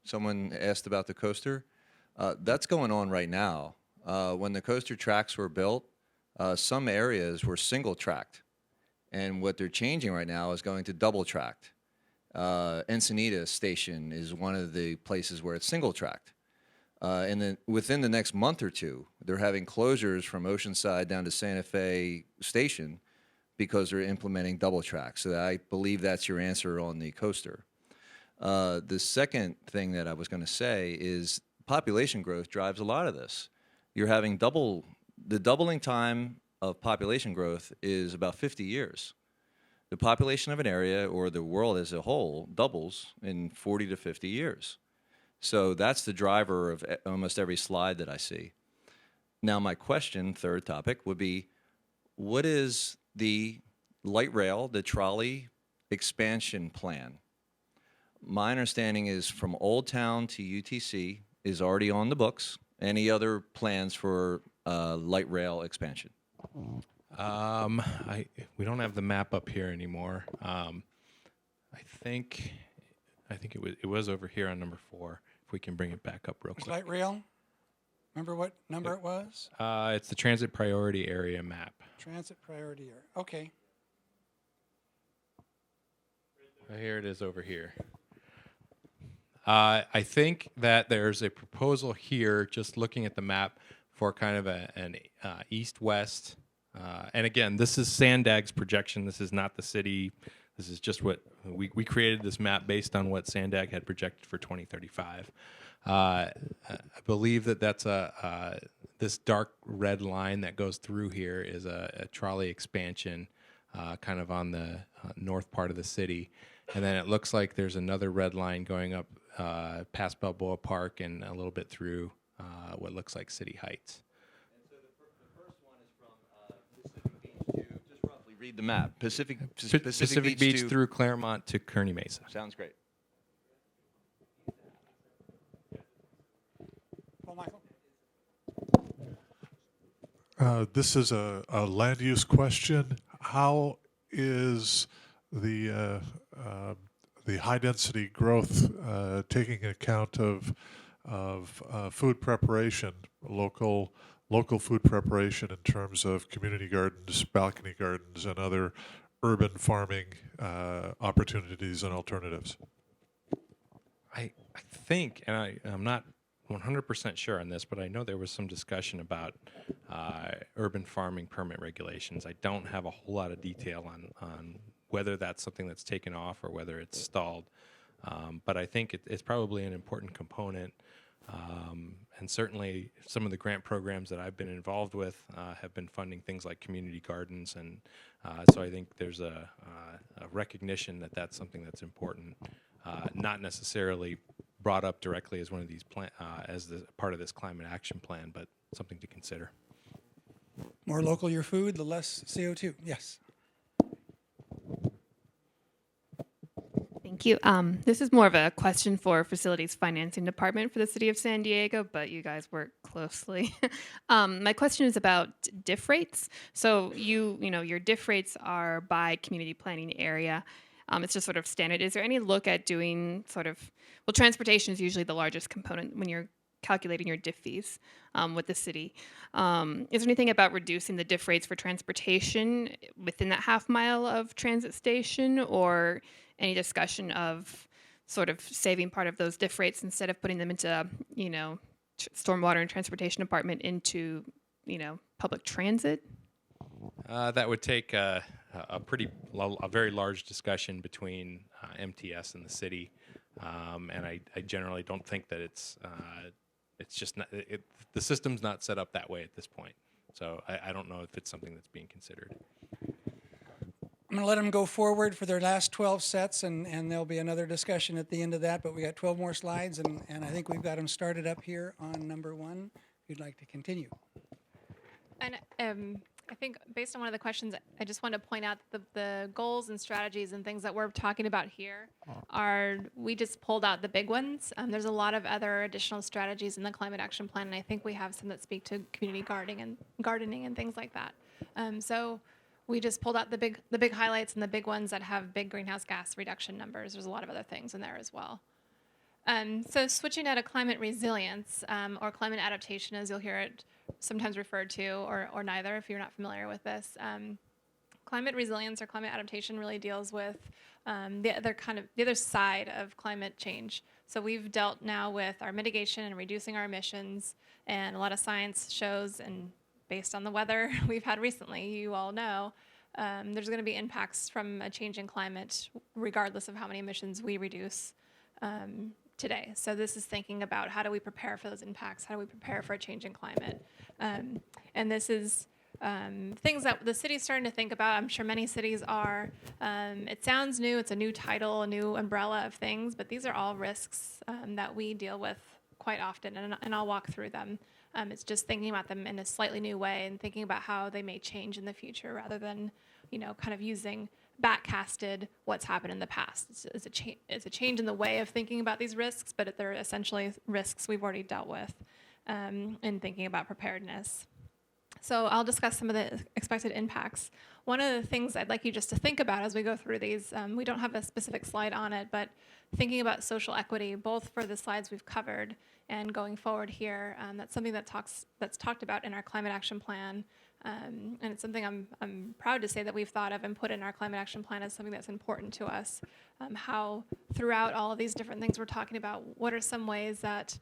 Someone asked about the coaster. That's going on right now. When the coaster tracks were built, some areas were single tracked. And what they're changing right now is going to double tracked. Encinita Station is one of the places where it's single tracked. And then within the next month or two, they're having closures from Oceanside down to Santa Fe Station because they're implementing double track. So I believe that's your answer on the coaster. The second thing that I was going to say is population growth drives a lot of this. You're having the doubling time of population growth is about 50 years. The population of an area or the world as a whole doubles in 40 to 50 years. So that's the driver of almost every slide that I see. Now my question, third topic, would be, what is the light rail, the trolley expansion plan? My understanding is from Old Town to UTC is already on the books. Any other plans for light rail expansion? We don't have the map up here anymore. I think it was over here on number 4. If we can bring it back up real quick. Light rail? Remember what number it was? It's the transit priority area map. Transit priority area. Okay. Here it is over here. I think that there's a proposal here, just looking at the map, for kind of an east-west. And again, this is Sandag's projection. This is not the city. This is just what we created this map based on what Sandag had projected for 2035. I believe that's this dark red line that goes through here is a trolley expansion, kind of on the north part of the city. And then it looks like there's another red line going up past Balboa Park and a little bit through what looks like City Heights. And so the first one is from Pacific Beach to, just roughly read the map, Pacific Beach to, through Claremont to Kearny Mesa. Sounds great. Well, Michael? This is a land use question. How is the high density growth taking account of food preparation, local food preparation in terms of community gardens, balcony gardens, and other urban farming opportunities and alternatives? I think, and I'm not 100% sure on this, but I know there was some discussion about urban farming permit regulations. I don't have a whole lot of detail on whether that's something that's taken off or whether it's stalled. But I think it's probably an important component. And certainly some of the grant programs that I've been involved with have been funding things like community gardens. And so I think there's a recognition that that's something that's important, not necessarily brought up directly as one of these as part of this climate action plan, but something to consider. More local your food, the less CO2. Yes. Thank you. This is more of a question for Facilities Financing Department for the City of San Diego, but you guys work closely. My question is about diff rates. So your diff rates are by community planning area. It's just sort of standard. Is there any look at doing transportation is usually the largest component when you're calculating your diff fees with the city. Is there anything about reducing the diff rates for transportation within that half mile of transit station, or any discussion of sort of saving part of those diff rates instead of putting them into, stormwater and transportation department into, public transit? That would take a very large discussion between MTS and the city, and I generally don't think that it's just not, the system's not set up that way at this point. So I don't know if it's something that's being considered. I'm going to let them go forward for their last 12 sets, and there'll be another discussion at the end of that, but we got 12 more slides, and I think we've got them started up here on number 1. If you'd like to continue. And I think based on one of the questions, I just want to point out that the goals and strategies and things that we're talking about here we just pulled out the big ones. There's a lot of other additional strategies in the Climate Action Plan, and I think we have some that speak to community gardening and things like that. So we just pulled out the big highlights and the big ones that have big greenhouse gas reduction numbers. There's a lot of other things in there as well. So switching out of climate resilience or climate adaptation, as you'll hear it sometimes referred to, or neither if you're not familiar with this. Climate resilience or climate adaptation really deals with the other side of climate change. So we've dealt now with our mitigation and reducing our emissions, and a lot of science shows, and based on the weather we've had recently, you all know, there's going to be impacts from a change in climate regardless of how many emissions we reduce today. So this is thinking about how do we prepare for those impacts, how do we prepare for a change in climate. And this is things that the city's starting to think about. I'm sure many cities are. It sounds new, it's a new title, a new umbrella of things, but these are all risks that we deal with quite often, and I'll walk through them. It's just thinking about them in a slightly new way and thinking about how they may change in the future rather than, kind of using backcasted what's happened in the past. It's a change in the way of thinking about these risks, but they're essentially risks we've already dealt with in thinking about preparedness. So I'll discuss some of the expected impacts. One of the things I'd like you just to think about as we go through these, we don't have a specific slide on it, but thinking about social equity, both for the slides we've covered and going forward here, that's something that's talked about in our Climate Action Plan. And it's something I'm proud to say that we've thought of and put in our Climate Action Plan as something that's important to us. How throughout all of these different things we're talking about, what are some ways that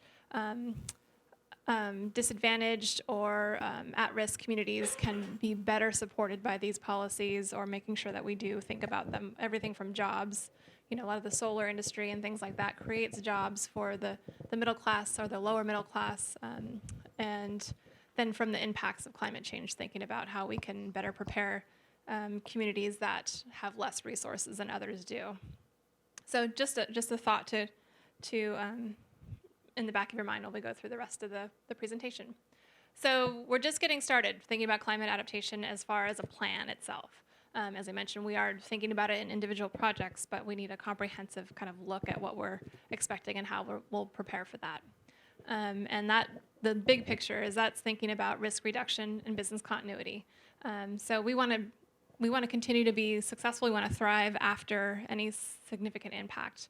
disadvantaged or at-risk communities can be better supported by these policies, or making sure that we do think about them, everything from jobs. A lot of the solar industry and things like that creates jobs for the middle class or the lower middle class, and then from the impacts of climate change, thinking about how we can better prepare communities that have less resources than others do. So just a thought to in the back of your mind while we go through the rest of the presentation. So we're just getting started thinking about climate adaptation as far as a plan itself. As I mentioned, we are thinking about it in individual projects, but we need a comprehensive kind of look at what we're expecting and how we'll prepare for that. And that the big picture is that's thinking about risk reduction and business continuity. So we want to continue to be successful. We want to thrive after any significant impact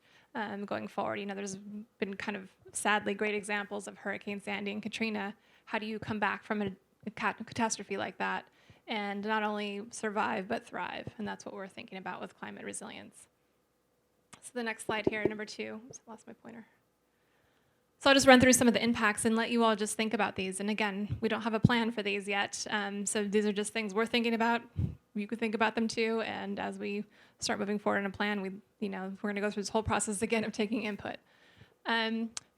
going forward. There's been kind of sadly great examples of Hurricane Sandy and Katrina. How do you come back from a catastrophe like that and not only survive but thrive? And that's what we're thinking about with climate resilience. So the next slide here, number 2. Oops, I lost my pointer. So I'll just run through some of the impacts and let you all just think about these. And again, we don't have a plan for these yet. So these are just things we're thinking about. You could think about them too. And as we start moving forward in a plan, we're going to go through this whole process again of taking input.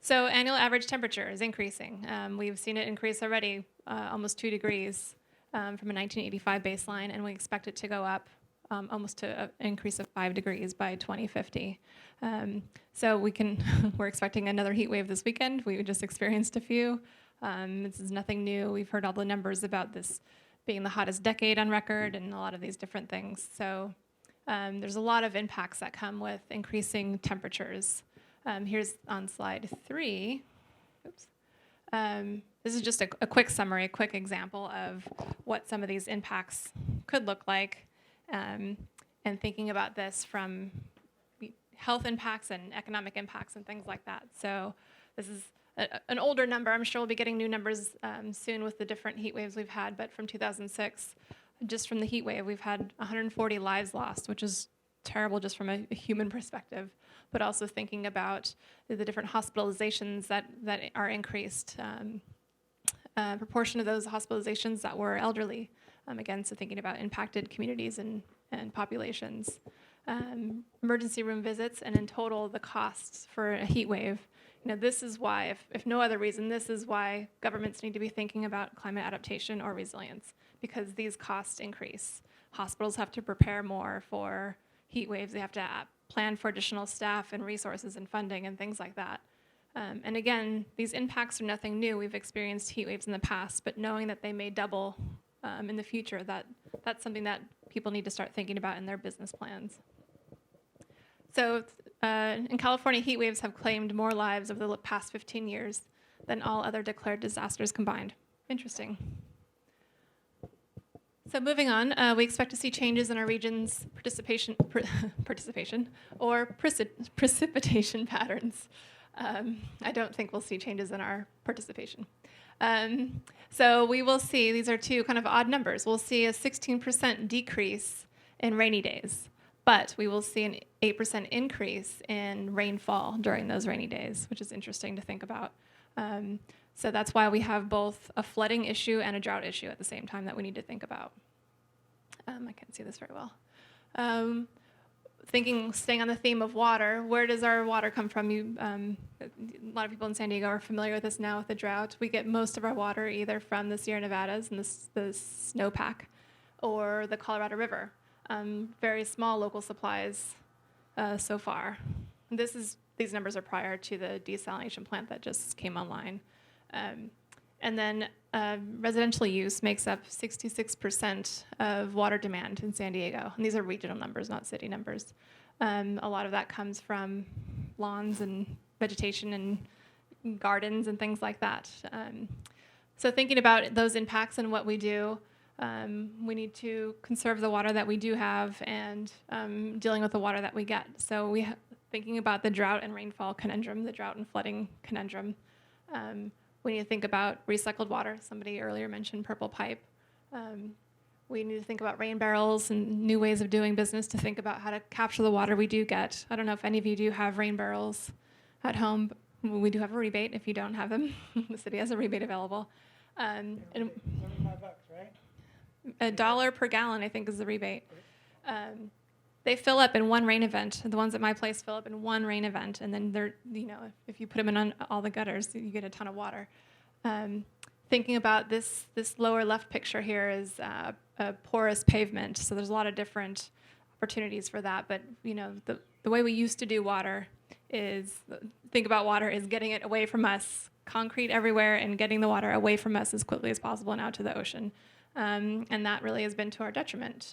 So annual average temperature is increasing. We've seen it increase already almost 2 degrees from a 1985 baseline, and we expect it to go up almost to an increase of 5 degrees by 2050. So we're expecting another heat wave this weekend. We just experienced a few. This is nothing new. We've heard all the numbers about this being the hottest decade on record and a lot of these different things. So there's a lot of impacts that come with increasing temperatures. Here's on slide 3. Oops. This is just a quick summary, a quick example of what some of these impacts could look like, and thinking about this from health impacts and economic impacts and things like that. So this is an older number. I'm sure we'll be getting new numbers soon with the different heat waves we've had, but from 2006, just from the heat wave, we've had 140 lives lost, which is terrible just from a human perspective, but also thinking about the different hospitalizations that are increased. Proportion of those hospitalizations that were elderly, again, so thinking about impacted communities and populations. Emergency room visits, and in total, the costs for a heat wave. This is why, if no other reason, this is why governments need to be thinking about climate adaptation or resilience, because these costs increase. Hospitals have to prepare more for heat waves. They have to plan for additional staff and resources and funding and things like that. And again, these impacts are nothing new. We've experienced heat waves in the past, but knowing that they may double in the future, that's something that people need to start thinking about in their business plans. So in California, heat waves have claimed more lives over the past 15 years than all other declared disasters combined. Interesting. So moving on, we expect to see changes in our region's precipitation patterns. I don't think we'll see changes in our participation. So we will see, these are two kind of odd numbers. We'll see a 16% decrease in rainy days, but we will see an 8% increase in rainfall during those rainy days, which is interesting to think about. So that's why we have both a flooding issue and a drought issue at the same time that we need to think about. I can't see this very well. Staying on the theme of water, where does our water come from? A lot of people in San Diego are familiar with this now with the drought. We get most of our water either from the Sierra Nevadas and the snowpack or the Colorado River. Very small local supplies so far. These numbers are prior to the desalination plant that just came online. And then residential use makes up 66% of water demand in San Diego. And these are regional numbers, not city numbers. A lot of that comes from lawns and vegetation and gardens and things like that. So thinking about those impacts and what we do, we need to conserve the water that we do have and dealing with the water that we get. So thinking about the drought and rainfall conundrum, the drought and flooding conundrum. We need to think about recycled water. Somebody earlier mentioned purple pipe. We need to think about rain barrels and new ways of doing business to think about how to capture the water we do get. I don't know if any of you do have rain barrels at home. But we do have a rebate if you don't have them. The city has a rebate available. And $75, right? $1 per gallon, I think, is the rebate. They fill up in one rain event. The ones at my place fill up in one rain event, and then if you put them in on all the gutters, you get a ton of water. Thinking about this lower left picture here is a porous pavement, so there's a lot of different opportunities for that. But the way we used to do water is getting it away from us, concrete everywhere, and getting the water away from us as quickly as possible and out to the ocean. And that really has been to our detriment.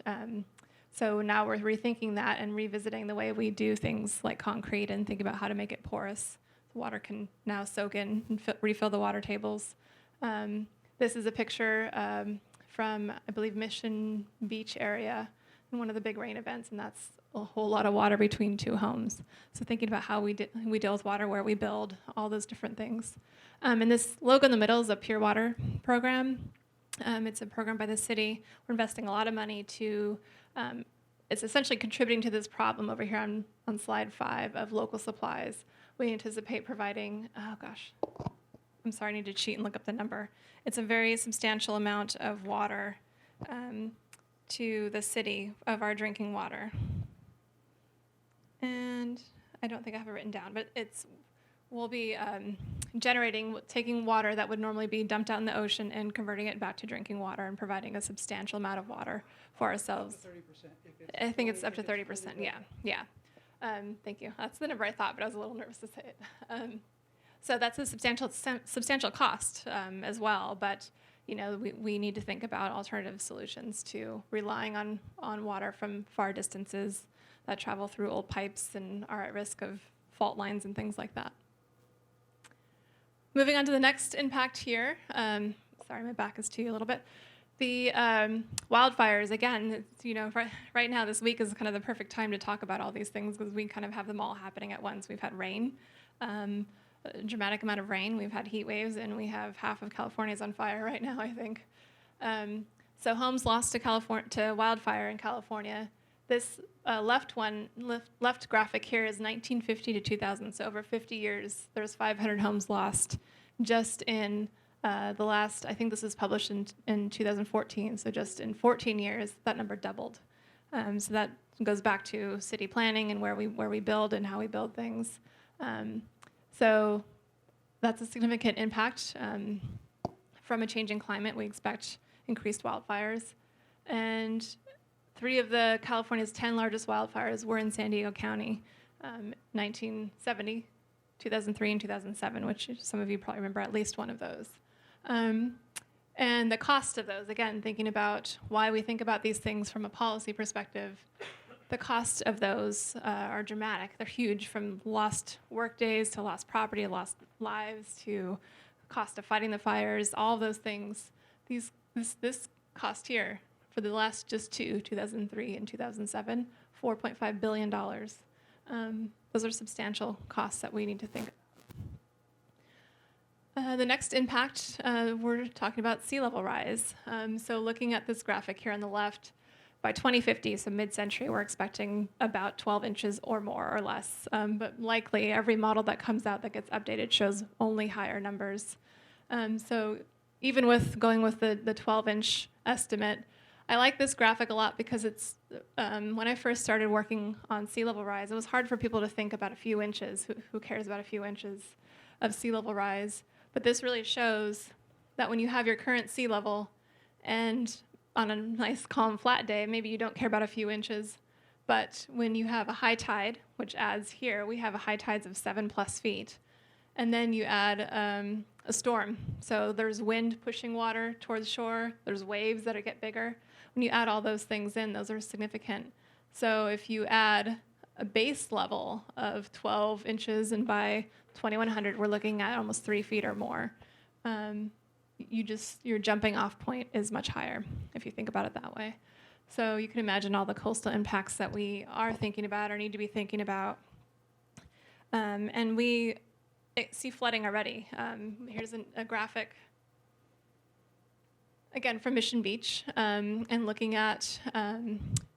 So now we're rethinking that and revisiting the way we do things like concrete and think about how to make it porous. The water can now soak in and refill the water tables. This is a picture from, I believe, Mission Beach area in one of the big rain events, and that's a whole lot of water between two homes. So thinking about how we deal with water, where we build, all those different things. And this logo in the middle is a Pure Water program. It's a program by the city. We're investing a lot of money to, it's essentially contributing to this problem over here on slide 5 of local supplies. We anticipate providing, I'm sorry, I need to cheat and look up the number. It's a very substantial amount of water to the city of our drinking water. And I don't think I have it written down, but we'll be taking water that would normally be dumped out in the ocean and converting it back to drinking water and providing a substantial amount of water for ourselves. 30%. I think it's up to 30%. Yeah. Thank you. That's the number I thought, but I was a little nervous to say it. So that's a substantial cost as well. But we need to think about alternative solutions to relying on water from far distances that travel through old pipes and are at risk of fault lines and things like that. Moving on to the next impact here. Sorry, my back is to you a little bit. The wildfires, again, right now this week is kind of the perfect time to talk about all these things because we kind of have them all happening at once. We've had rain, a dramatic amount of rain. We've had heat waves, and we have half of California's on fire right now, I think. So homes lost to wildfire in California. This left graphic here is 1950 to 2000, so over 50 years, there's 500 homes lost just in the last, I think this was published in 2014, so just in 14 years, that number doubled. So that goes back to city planning and where we build and how we build things. So that's a significant impact. From a changing climate, we expect increased wildfires. And 3 of California's 10 largest wildfires were in San Diego County, 1970, 2003, and 2007, which some of you probably remember at least one of those. And the cost of those, again, thinking about why we think about these things from a policy perspective, the cost of those are dramatic. They're huge, from lost work days to lost property, lost lives, to cost of fighting the fires, all of those things. This cost here for the last just 2003 and 2007, $4.5 billion. Those are substantial costs that we need to think. The next impact, we're talking about sea level rise. So looking at this graphic here on the left, by 2050, so mid-century, we're expecting about 12 inches or more or less. But likely every model that comes out that gets updated shows only higher numbers. So even with going with the 12-inch estimate, I like this graphic a lot because it's, when I first started working on sea level rise, it was hard for people to think about a few inches. Who cares about a few inches of sea level rise? But this really shows that when you have your current sea level and on a nice, calm, flat day, maybe you don't care about a few inches. But when you have a high tide, which adds here, we have a high tides of 7+ feet. And then you add a storm. So there's wind pushing water towards shore. There's waves that get bigger. When you add all those things in, those are significant. So if you add a base level of 12 inches, and by 2100, we're looking at almost 3 feet or more. Your jumping off point is much higher if you think about it that way. So you can imagine all the coastal impacts that we are thinking about or need to be thinking about. And we see flooding already. Here's a graphic, again, from Mission Beach, and looking at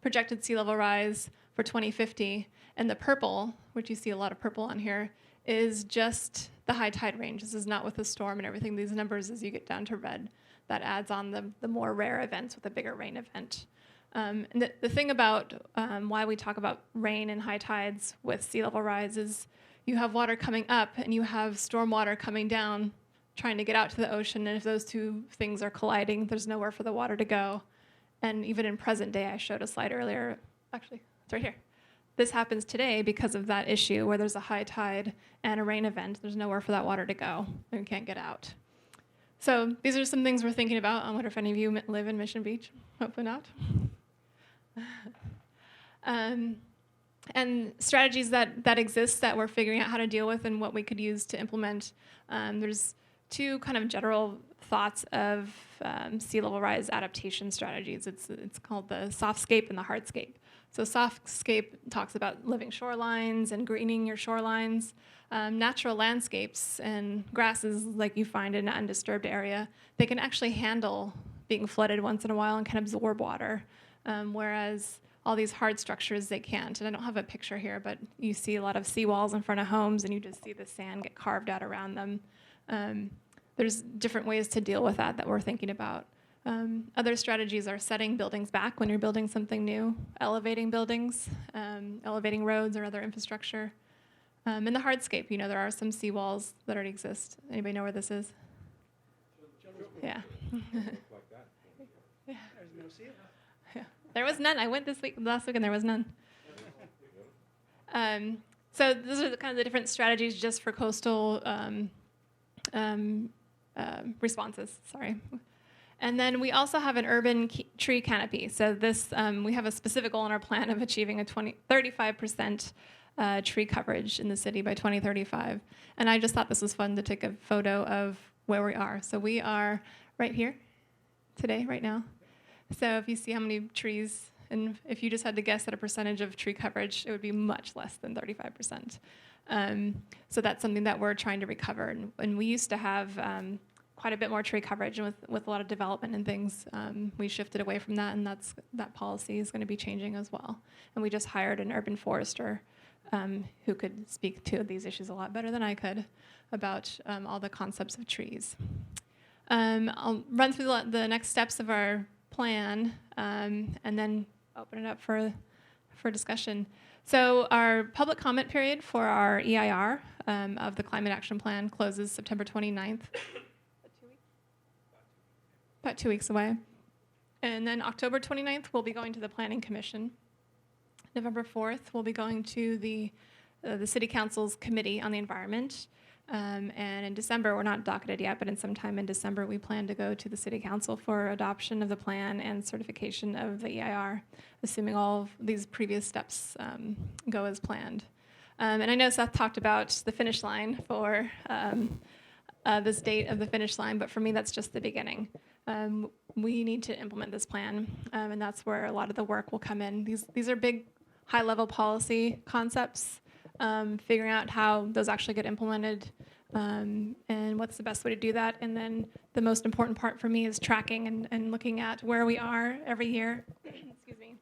projected sea level rise for 2050. And the purple, which you see a lot of purple on here, is just the high tide range. This is not with the storm and everything. These numbers, as you get down to red, that adds on the more rare events with a bigger rain event. And the thing about why we talk about rain and high tides with sea level rise is you have water coming up and you have storm water coming down trying to get out to the ocean. And if those two things are colliding, there's nowhere for the water to go. And even in present day, I showed a slide earlier. Actually, it's right here. This happens today because of that issue where there's a high tide and a rain event. There's nowhere for that water to go, and we can't get out. So these are some things we're thinking about. I wonder if any of you live in Mission Beach. Hopefully not. And strategies that exist that we're figuring out how to deal with and what we could use to implement. There's 2 kind of general thoughts of sea level rise adaptation strategies. It's called the softscape and the hardscape. So softscape talks about living shorelines and greening your shorelines. Natural landscapes and grasses like you find in an undisturbed area, they can actually handle being flooded once in a while and can absorb water, whereas all these hard structures, they can't. And I don't have a picture here, but you see a lot of seawalls in front of homes and you just see the sand get carved out around them. There's different ways to deal with that we're thinking about. Other strategies are setting buildings back when you're building something new, elevating buildings, elevating roads or other infrastructure. In the hardscape, there are some seawalls that already exist. Anybody know where this is? Yeah. Yeah. Yeah. There was none. I went last week, and there was none. So those are kind of the different strategies just for coastal responses. Sorry. And then we also have an urban tree canopy. So this, we have a specific goal in our plan of achieving a 35% tree coverage in the city by 2035. And I just thought this was fun to take a photo of where we are. So we are right here today, right now. So if you see how many trees, and if you just had to guess at a percentage of tree coverage, it would be much less than 35%. So that's something that we're trying to recover. And we used to have quite a bit more tree coverage, and with a lot of development and things, we shifted away from that, and that policy is going to be changing as well. And we just hired an urban forester who could speak to these issues a lot better than I could about all the concepts of trees. I'll run through the next steps of our plan and then open it up for discussion. So our public comment period for our EIR of the Climate Action Plan closes September 29th. About 2 weeks away. And then October 29th, we'll be going to the Planning Commission. November 4th, we'll be going to the City Council's Committee on the Environment. And in December, we're not docketed yet, but in sometime in December, we plan to go to the City Council for adoption of the plan and certification of the EIR, assuming all of these previous steps go as planned. And I know Seth talked about the finish line for this date of the finish line, but for me, that's just the beginning. We need to implement this plan, and that's where a lot of the work will come in. These are big, high-level policy concepts, figuring out how those actually get implemented, and what's the best way to do that. And then the most important part for me is tracking and looking at where we are every year, excuse me,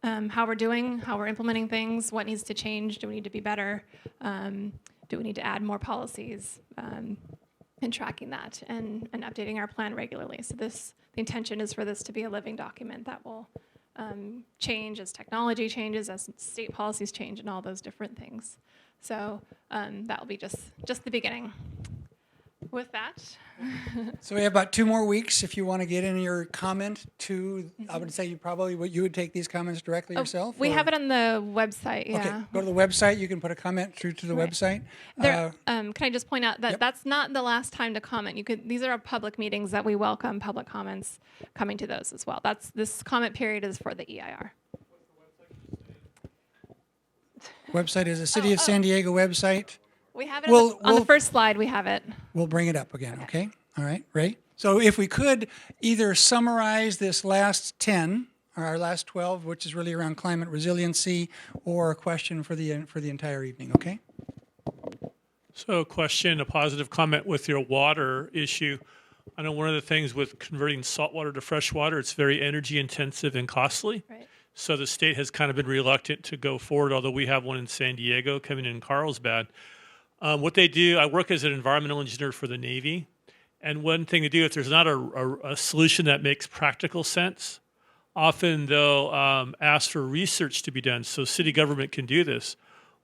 how we're doing, how we're implementing things, what needs to change, do we need to be better, do we need to add more policies, and tracking that and updating our plan regularly. So the intention is for this to be a living document that will change as technology changes, as state policies change, and all those different things. So that will be just the beginning. With that. So we have about 2 more weeks if you want to get in your comment to, I would say you would take these comments directly yourself? We or? have it on the website, yeah. Okay, go to the website. You can put a comment through to the website. Can I just point out that Yep. that's not the last time to comment. These are our public meetings that we welcome public comments coming to those as well. This comment period is for the EIR. Website is the City of San Diego website. We have it on the first slide. We have it. We'll bring it up again, okay? All right, Ray? So if we could either summarize this last 10, or our last 12, which is really around climate resiliency, or a question for the entire evening, okay? So a question, a positive comment with your water issue. I know one of the things with converting saltwater to fresh water, it's very energy intensive and costly. Right. So the state has kind of been reluctant to go forward, although we have one in San Diego coming in Carlsbad. What they do, I work as an environmental engineer for the Navy, and one thing to do, if there's not a solution that makes practical sense, often they'll ask for research to be done so city government can do this.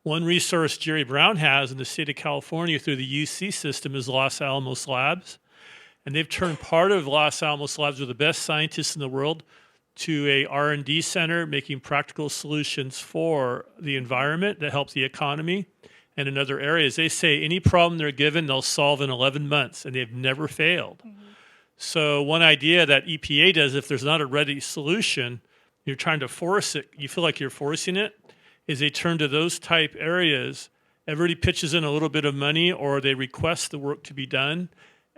One resource Jerry Brown has in the state of California through the UC system is Los Alamos Labs, and they've turned part of Los Alamos Labs with the best scientists in the world to a R&D center making practical solutions for the environment that help the economy. And in other areas, they say any problem they're given, they'll solve in 11 months, and they've never failed. Mm-hmm. So one idea that EPA does, if there's not a ready solution, you're trying to force it, you feel like you're forcing it, is they turn to those type areas. Everybody pitches in a little bit of money, or they request the work to be done,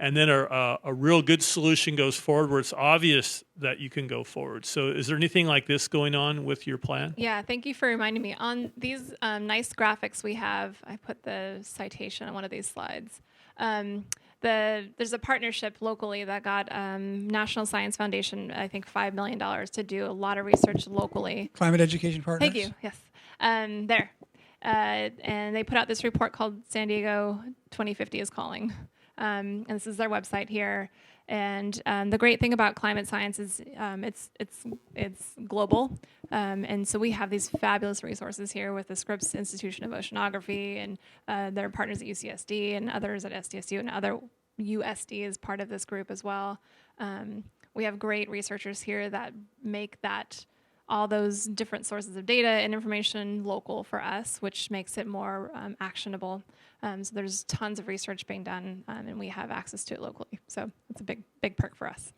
and then a real good solution goes forward where it's obvious that you can go forward. So is there anything like this going on with your plan? Yeah, thank you for reminding me. On these nice graphics we have, I put the citation on one of these slides. There's a partnership locally that got National Science Foundation, I think, $5 million to do a lot of research locally. Climate Education Partners? Thank you, yes. There. And they put out this report called San Diego 2050 is Calling. And this is their website here. And the great thing about climate science is it's global. And so we have these fabulous resources here with the Scripps Institution of Oceanography and their partners at UCSD and others at SDSU, and other USD is part of this group as well. We have great researchers here that make all those different sources of data and information local for us, which makes it more actionable. So there's tons of research being done, and we have access to it locally. So it's a big perk for us.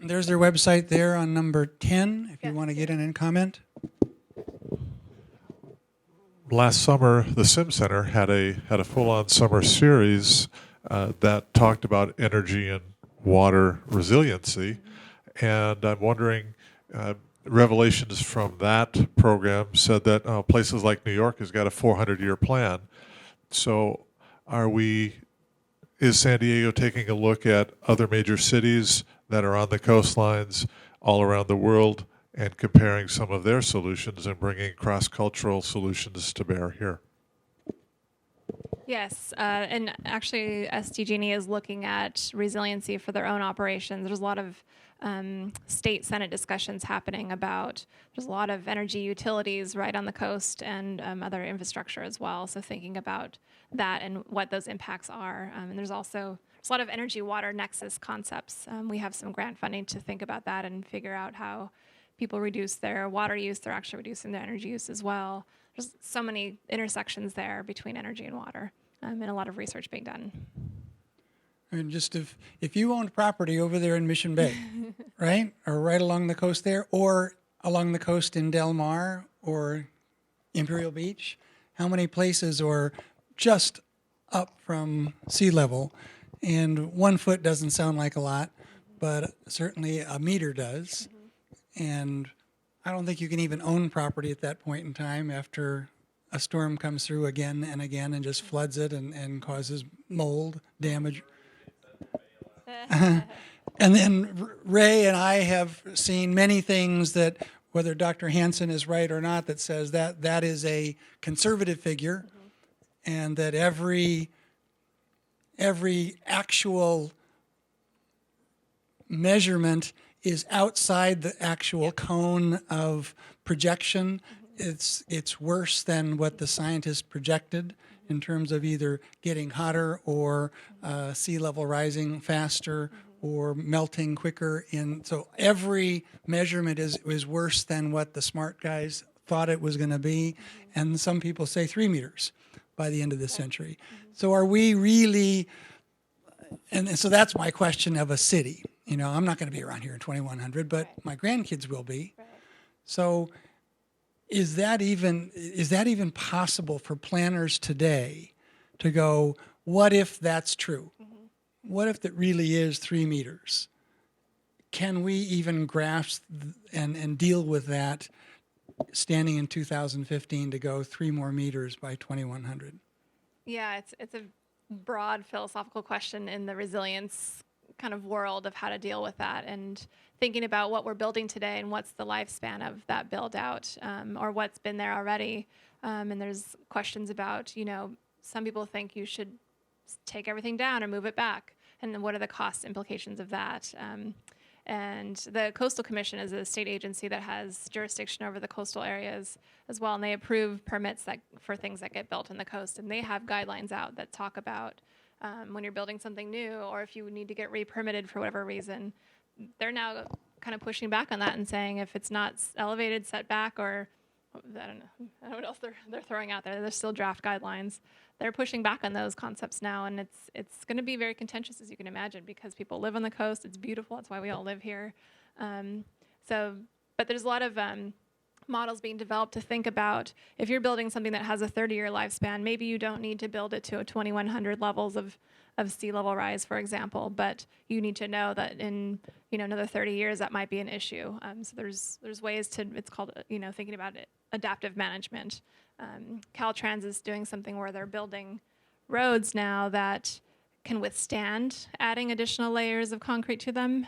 There's their website there on number 10, if you Yes. want to get in and comment. Last summer, the Sim Center had a full-on summer series that talked about energy and water resiliency, and I'm wondering, revelations from that program said that places like New York has got a 400-year plan. So, is San Diego taking a look at other major cities that are on the coastlines all around the world and comparing some of their solutions and bringing cross-cultural solutions to bear here? Yes, and actually, SDG&E is looking at resiliency for their own operations. There's a lot of state senate discussions happening about. There's a lot of energy utilities right on the coast and other infrastructure as well. So thinking about that and what those impacts are, and there's a lot of energy water nexus concepts. We have some grant funding to think about that and figure out how people reduce their water use. They're actually reducing their energy use as well. There's so many intersections there between energy and water, and a lot of research being done. And just if you owned property over there in Mission Bay, right, or right along the coast there, or along the coast in Del Mar or Imperial Beach, how many places are just up from sea level? And 1 foot doesn't sound like a lot, but certainly a meter does. And I don't think you can even own property at that point in time after a storm comes through again and again and just floods it and causes mold damage. And then Ray and I have seen many things that, whether Dr. Hansen is right or not, that says that that is a conservative figure, and that every actual measurement is outside the actual cone of projection. It's worse than what the scientists projected in terms of either getting hotter or sea level rising faster or melting quicker. So every measurement is worse than what the smart guys thought it was going to be. And some people say 3 meters by the end of this century. So are we really, and so that's my question of a city. You know, I'm not going to be around here in 2100, but my grandkids will be. So is that even possible for planners today to go, what if that's true? What if it really is 3 meters? Can we even grasp and deal with that standing in 2015 to go 3 more meters by 2100? Yeah, it's a broad philosophical question in the resilience kind of world of how to deal with that, and thinking about what we're building today and what's the lifespan of that build out, or what's been there already. And there's questions about, some people think you should take everything down or move it back, and then what are the cost implications of that? And the Coastal Commission is a state agency that has jurisdiction over the coastal areas as well, and they approve permits for things that get built in the coast, and they have guidelines out that talk about when you're building something new, or if you need to get re-permitted for whatever reason. They're now kind of pushing back on that and saying if it's not elevated, setback, or I don't know what else they're throwing out there. There's still draft guidelines. They're pushing back on those concepts now, and it's going to be very contentious, as you can imagine, because people live on the coast. It's beautiful. That's why we all live here. But there's a lot of models being developed to think about if you're building something that has a 30-year lifespan, maybe you don't need to build it to a 2100 levels of sea level rise, for example, but you need to know that in another 30 years that might be an issue. So there's ways to, it's called thinking about it, adaptive management. Caltrans is doing something where they're building roads now that can withstand adding additional layers of concrete to them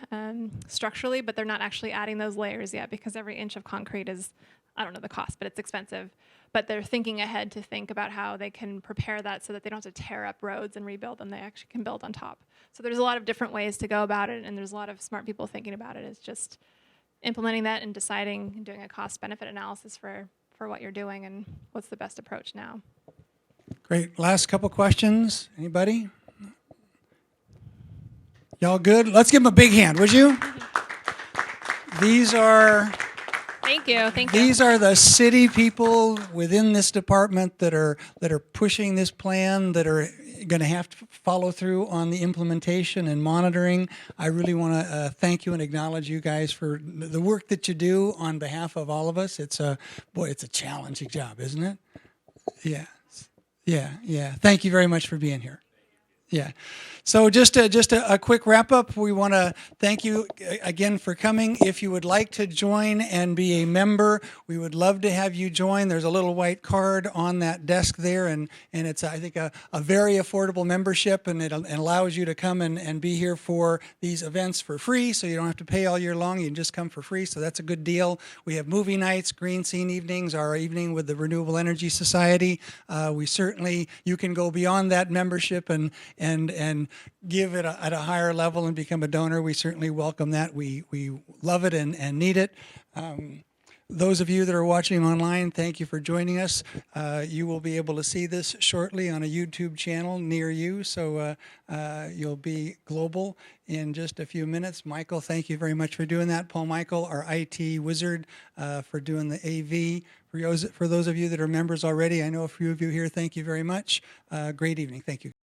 structurally, but they're not actually adding those layers yet because every inch of concrete is, I don't know the cost, but it's expensive. But they're thinking ahead to think about how they can prepare that so that they don't have to tear up roads and rebuild them. They actually can build on top. So there's a lot of different ways to go about it, and there's a lot of smart people thinking about it. It's just implementing that and deciding, doing a cost-benefit analysis for what you're doing and what's the best approach now. Great. Last couple questions. Anybody? Y'all good? Let's give them a big hand, would you? These are... Thank you. These are the city people within this department that are pushing this plan, that are going to have to follow through on the implementation and monitoring. I really want to thank you and acknowledge you guys for the work that you do on behalf of all of us. It's a challenging job, isn't it? Yeah. Yeah. Thank you very much for being here. Yeah. So just a quick wrap up. We want to thank you again for coming. If you would like to join and be a member, we would love to have you join. There's a little white card on that desk there, and it's, I think, a very affordable membership, and it allows you to come and be here for these events for free, so you don't have to pay all year long. You can just come for free, so that's a good deal. We have movie nights, green scene evenings, our evening with the Renewable Energy Society. We certainly, you can go beyond that membership and give it at a higher level and become a donor. We certainly welcome that. We love it and need it. Those of you that are watching online, thank you for joining us. You will be able to see this shortly on a YouTube channel near you, so you'll be global in just a few minutes. Michael, thank you very much for doing that. Paul Michael, our IT wizard, for doing the AV. For those of you that are members already, I know a few of you here, thank you very much. Great evening. Thank you.